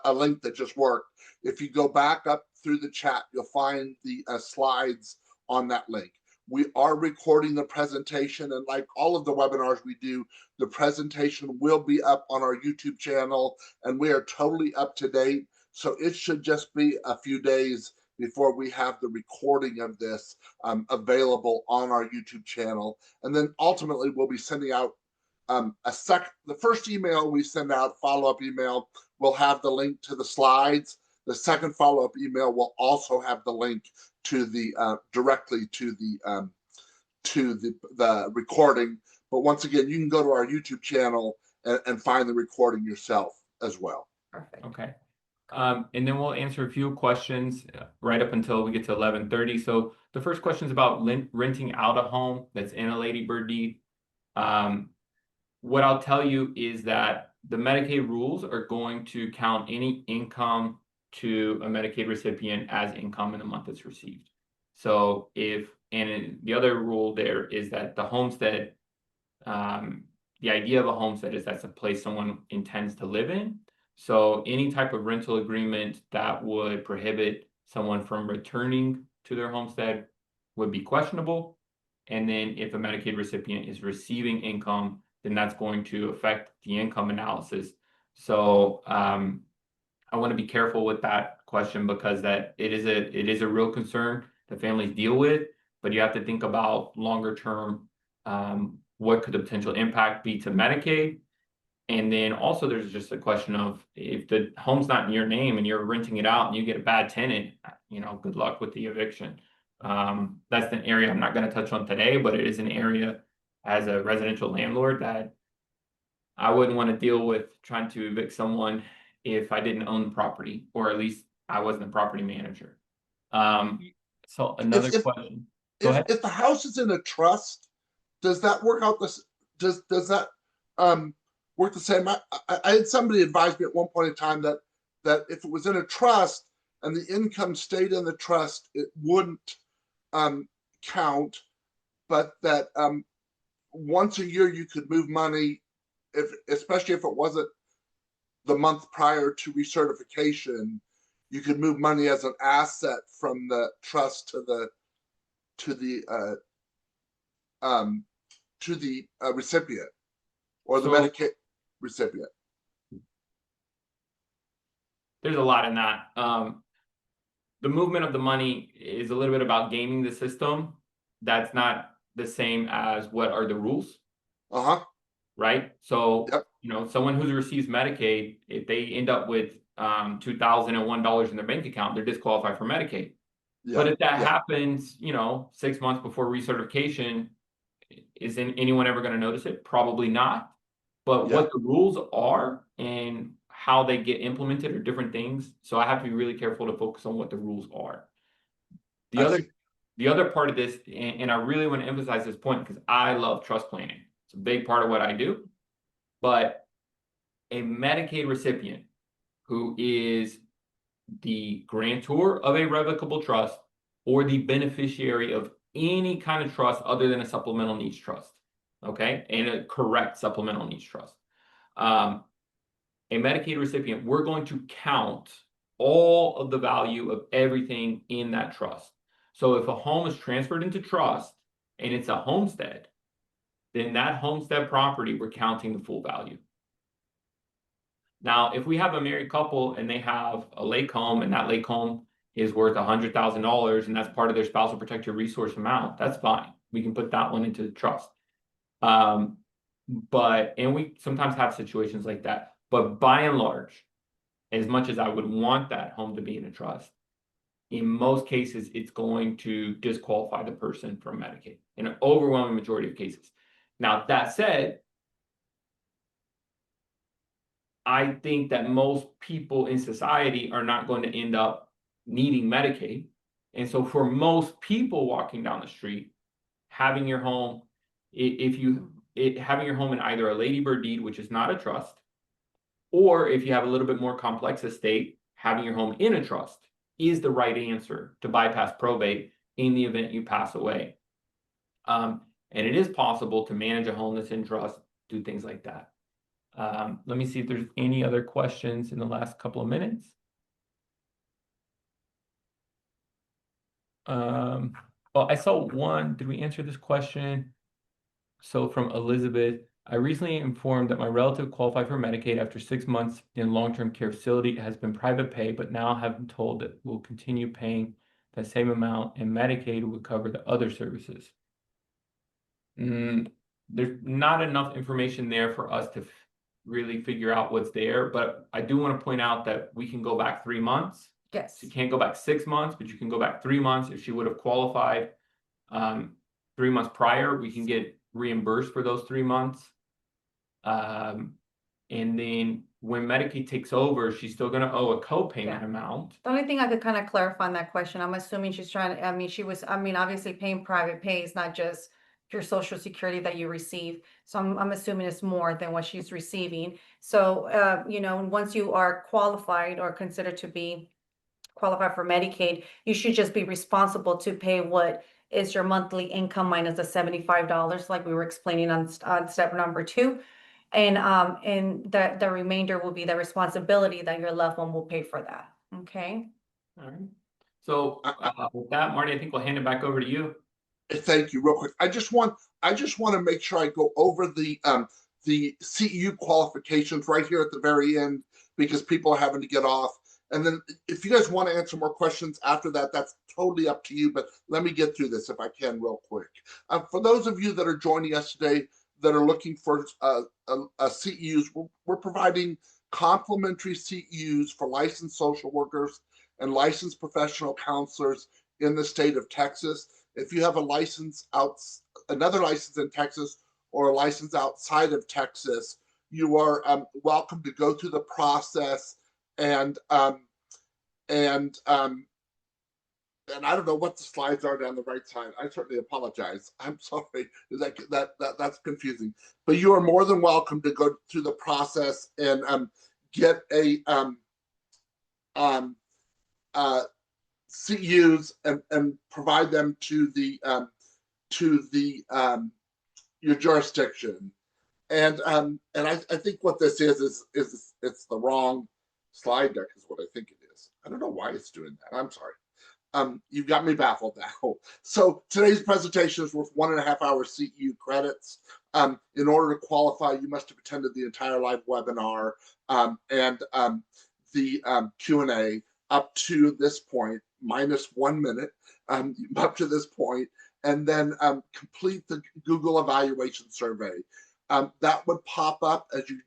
a link that just worked. If you go back up through the chat, you'll find the slides on that link. We are recording the presentation, and like all of the webinars we do, the presentation will be up on our YouTube channel, and we are totally up to date. So it should just be a few days before we have the recording of this available on our YouTube channel. And then ultimately we'll be sending out the first email we send out, follow-up email, will have the link to the slides. The second follow-up email will also have the link to the directly to the recording. But once again, you can go to our YouTube channel and find the recording yourself as well. Perfect. Okay. And then we'll answer a few questions right up until we get to 11:30. So the first question is about renting out a home that's in a Lady Bird deed. What I'll tell you is that the Medicaid rules are going to count any income to a Medicaid recipient as income in the month it's received. So the other rule there is that the homestead, the idea of a homestead is that's a place someone intends to live in. So any type of rental agreement that would prohibit someone from returning to their homestead would be questionable. And then if a Medicaid recipient is receiving income, then that's going to affect the income analysis. So I want to be careful with that question because it is a real concern that families deal with, but you have to think about longer term, what could the potential impact be to Medicaid? And then also there's just a question of if the home's not in your name and you're renting it out and you get a bad tenant, good luck with the eviction. That's an area I'm not going to touch on today, but it is an area as a residential landlord that I wouldn't want to deal with trying to evict someone if I didn't own the property, or at least I wasn't a property manager. So another question. Go ahead. If the house is in a trust, does that work out this? Does that work the same? I had somebody advise me at one point in time that if it was in a trust and the income stayed in the trust, it wouldn't count, but that once a year you could move money, especially if it wasn't the month prior to recertification, you could move money as an asset from the trust to the recipient or the Medicaid recipient. There's a lot in that. The movement of the money is a little bit about gaming the system. That's not the same as what are the rules. Right? So, yep. Someone who receives Medicaid, if they end up with $2,001 in their bank account, they're disqualified for Medicaid. Yeah. But if that happens, 6 months before recertification, isn't anyone ever going to notice it? Probably not. But what the rules are and how they get implemented are different things. So I have to be really careful to focus on what the rules are. The other part of this, and I really want to emphasize this point because I love trust planning. It's a big part of what I do. But a Medicaid recipient who is the grantor of a revocable trust or the beneficiary of any kind of trust other than a supplemental needs trust, okay, and a correct supplemental needs trust. A Medicaid recipient, we're going to count all of the value of everything in that trust. So if a home is transferred into trust and it's a homestead, then that homestead property, we're counting the full value. Now, if we have a married couple and they have a lake home and that lake home is worth $100,000 and that's part of their spousal protected resource amount, that's fine. We can put that one into the trust. And we sometimes have situations like that. But by and large, as much as I would want that home to be in a trust, in most cases, it's going to disqualify the person from Medicaid in an overwhelming majority of cases. Now, that said, I think that most people in society are not going to end up needing Medicaid. And so for most people walking down the street, having your home, having your home in either a Lady Bird deed, which is not a trust, or if you have a little bit more complex estate, having your home in a trust is the right answer to bypass probate in the event you pass away. And it is possible to manage a home that's in trust, do things like that. Let me see if there's any other questions in the last couple of minutes. Well, I saw one. Did we answer this question? So from Elizabeth, I recently informed that my relative qualified for Medicaid after 6 months in long-term care facility has been private pay, but now have been told that we'll continue paying the same amount, and Medicaid would cover the other services. There's not enough information there for us to really figure out what's there, but I do want to point out that we can go back 3 months. Yes. She can't go back 6 months, but you can go back 3 months. If she would have qualified 3 months prior, we can get reimbursed for those 3 months. And then when Medicaid takes over, she's still going to owe a co-payment amount. The only thing I could kind of clarify on that question, I'm assuming she's trying to, obviously paying private pay is not just your social security that you receive. So I'm assuming it's more than what she's receiving. So, once you are qualified or considered to be qualified for Medicaid, you should just be responsible to pay what is your monthly income minus the $75, like we were explaining on step number 2. And the remainder will be the responsibility that your loved one will pay for that. Okay. All right. So with that, Marty, I think we'll hand it back over to you. Thank you. Real quick, I just want to make sure I go over the CEU qualifications right here at the very end, because people are having to get off. And then if you guys want to answer more questions after that, that's totally up to you. But let me get through this if I can real quick. For those of you that are joining us today that are looking for CEUs, we're providing complimentary CEUs for licensed social workers and licensed professional counselors in the state of Texas. If you have another license in Texas or a license outside of Texas, you are welcome to go through the process. And I don't know what the slides are down the right side. I certainly apologize. I'm sorry. That's confusing. But you are more than welcome to go through the process and get a CEUs and provide them to your jurisdiction. And I think what this is it's the wrong slide deck is what I think it is. I don't know why it's doing that. I'm sorry. You've got me baffled now. So today's presentation is worth 1.5 hour CEU credits. In order to qualify, you must have attended the entire live webinar and the Q&A up to this point, minus 1 minute, up to this point, and then complete the Google evaluation survey. That would pop up as you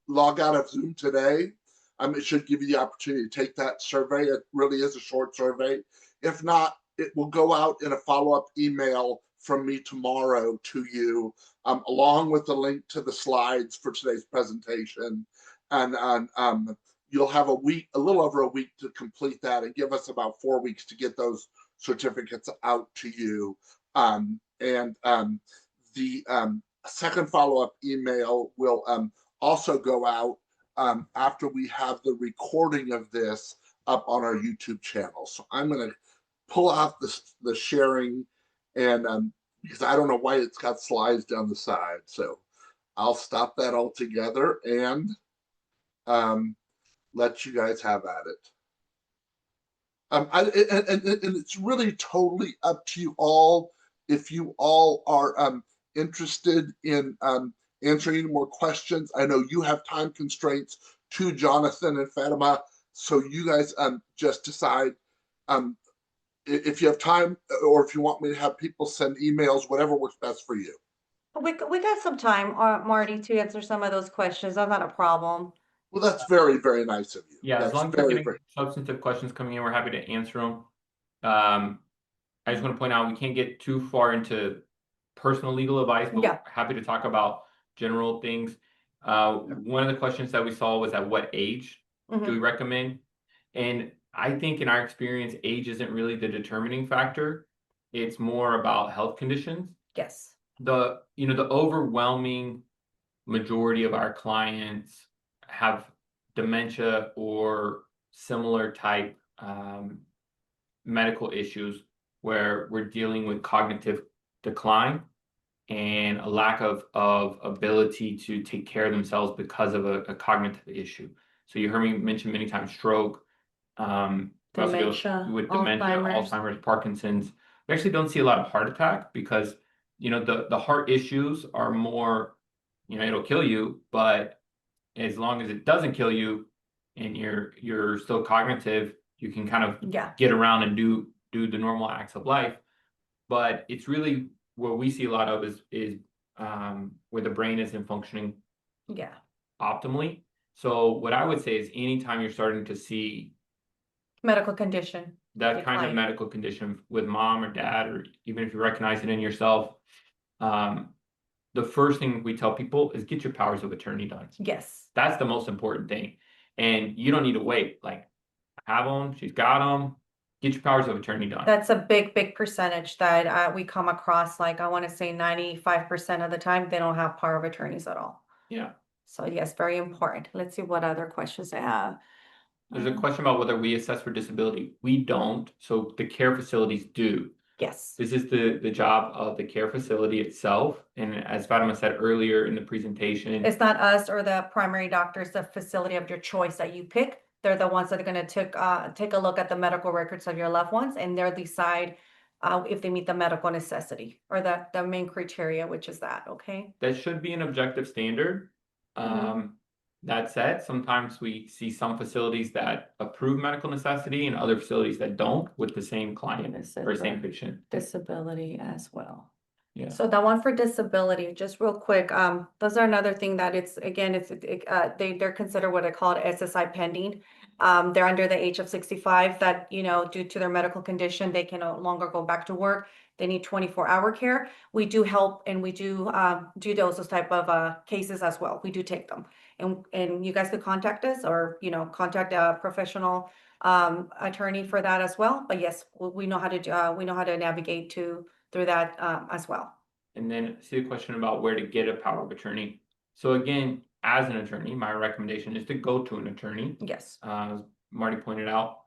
log out of Zoom today. It should give you the opportunity to take that survey. It really is a short survey. If not, it will go out in a follow-up email from me tomorrow to you, along with the link to the slides for today's presentation. And you'll have a little over a week to complete that, and give us about 4 weeks to get those certificates out to you. The second follow-up email will also go out after we have the recording of this up on our YouTube channel. So I'm going to pull out the sharing, and because I don't know why it's got slides down the side. So I'll stop that altogether and let you guys have at it. And it's really totally up to you all. If you all are interested in answering more questions, I know you have time constraints too, Jonathan and Fatima. So you guys just decide if you have time, or if you want me to have people send emails, whatever works best for you. We got some time, Marty, to answer some of those questions. That's not a problem. Well, that's very, very nice of you. Yeah, that's as long as we're getting substantive questions coming in, we're happy to answer them. I just want to point out, we can't get too far into personal legal advice, but we're happy to talk about general things. One of the questions that we saw was, at what age do we recommend? And I think in our experience, age isn't really the determining factor. It's more about health conditions. Yes. The overwhelming majority of our clients have dementia or similar type medical issues, where we're dealing with cognitive decline and a lack of ability to take care of themselves because of a cognitive issue. So you heard me mention many times stroke, dementia, with dementia, Alzheimer's, Parkinson's. We actually don't see a lot of heart attack, because the heart issues are more, it'll kill you, but as long as it doesn't kill you and you're still cognitive, you can kind of Yeah, get around and do the normal acts of life. But it's really what we see a lot of is where the brain isn't functioning yeah, optimally. So what I would say is anytime you're starting to see medical condition. that kind of Decline. medical condition with mom or dad, or even if you recognize it in yourself, the first thing we tell people is get your powers of attorney done. Yes, That's the most important thing. And you don't need to wait. Like, have them, she's got them, get your powers of attorney done. that's a big percentage that we come across. Like I want to say 95% of the time, they don't have power of attorneys at all. Yeah. So yes, very important. Let's see what other questions I have. There's a question about whether we assess for disability. We don't, so the care facilities do. Yes, This is the job of the care facility itself. And as Fatima said earlier in the presentation, it's not us or the primary doctors, the facility of your choice that you pick. They're the ones that are going to take a look at the medical records of your loved ones, and they'll decide if they meet the medical necessity or the main criteria, which is that, okay? that should be an objective standard. That said, sometimes we see some facilities that approve medical necessity and other facilities that don't with the same client or same patient. Disability as well. Yeah. So that one for disability, just real quick, those are another thing that it's, again, they're considered what I call SSI pending. They're under the age of 65 that, due to their medical condition, they can no longer go back to work. They need 24-hour care. We do help and we do those type of cases as well. We do take them. And you guys could contact us or, contact a professional attorney for that as well. But yes, we know how to navigate through that as well. And then see the question about where to get a power of attorney. So again, as an attorney, my recommendation is to go to an attorney. Yes. As Marty pointed out,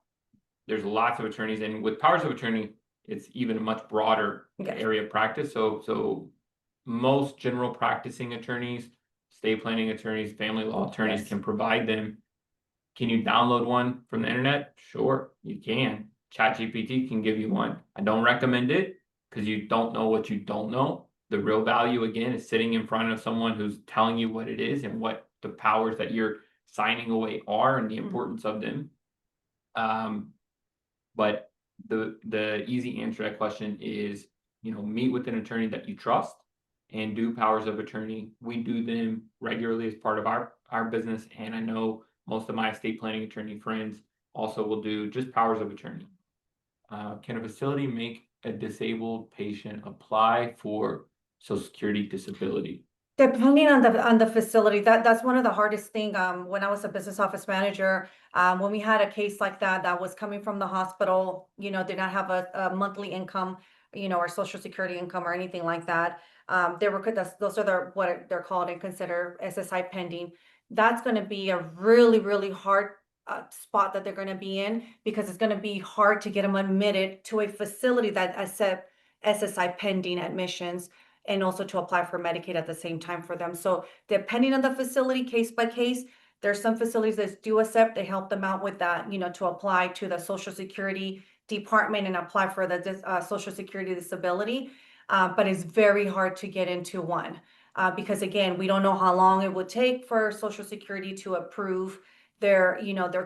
there's lots of attorneys, and with powers of attorney, it's even a much broader area of practice. So most general practicing attorneys, estate planning attorneys, family law attorneys can provide them. Can you download one from the internet? Sure, you can. ChatGPT can give you one. I don't recommend it because you don't know what you don't know. The real value, again, is sitting in front of someone who's telling you what it is and what the powers that you're signing away are and the importance of them. But the easy answer to that question is, meet with an attorney that you trust and do powers of attorney. We do them regularly as part of our business, and I know most of my estate planning attorney friends also will do just powers of attorney. Can a facility make a disabled patient apply for Social Security disability? Depending on the facility, that's one of the hardest thing. When I was a business office manager, when we had a case like that was coming from the hospital, did not have a monthly income, or Social Security income or anything like that. Those are what they're called and consider SSI pending. That's going to be a really hard spot that they're going to be in, because it's going to be hard to get them admitted to a facility that accept SSI pending admissions, and also to apply for Medicaid at the same time for them. So depending on the facility, case by case, there's some facilities that do accept, they help them out with that, to apply to the Social Security department and apply for the Social Security disability. But it's very hard to get into one because again, we don't know how long it would take for Social Security to approve their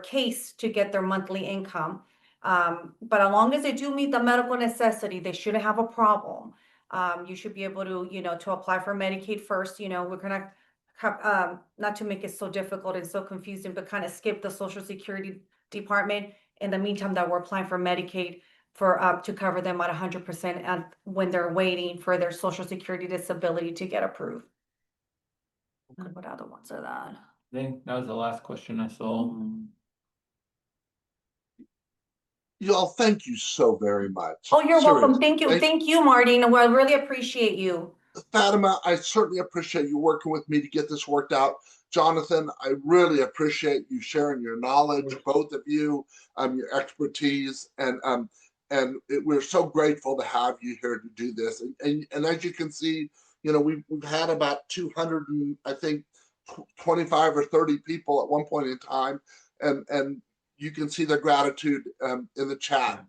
case to get their monthly income. But as long as they do meet the medical necessity, they shouldn't have a problem. You should be able to, to apply for Medicaid first. We're gonna have, not to make it so difficult and so confusing, but kind of skip the Social Security department in the meantime that we're applying for Medicaid for to cover them at 100% and when they're waiting for their Social Security disability to get approved. And what other ones are that? I think that was the last question I saw. Y'all, thank you so very much. Oh, you're welcome. Seriously. Thank you, Marty. And I really appreciate you. Fatima, I certainly appreciate you working with me to get this worked out. Jonathan, I really appreciate you sharing your knowledge, both of you, your expertise, and we're so grateful to have you here to do this. And as you can see, we've had about 200 and I think 25 or 30 people at one point in time, and you can see the gratitude in the chat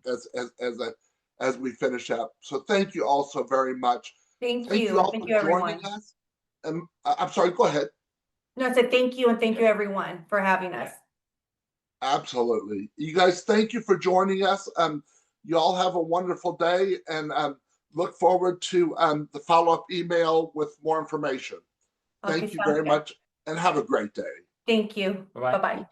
as we finish up. So thank you all so very much. Thank Thank you. you all Thank for you, everyone. joining us. I'm sorry, go ahead. No, I said thank you and thank you, everyone, for having us. Absolutely. You guys, thank you for joining us. You all have a wonderful day, and look forward to the follow-up email with more information. Okay, Thank you sounds very good. much, and have a great day. Thank you. Bye-bye. Bye-bye.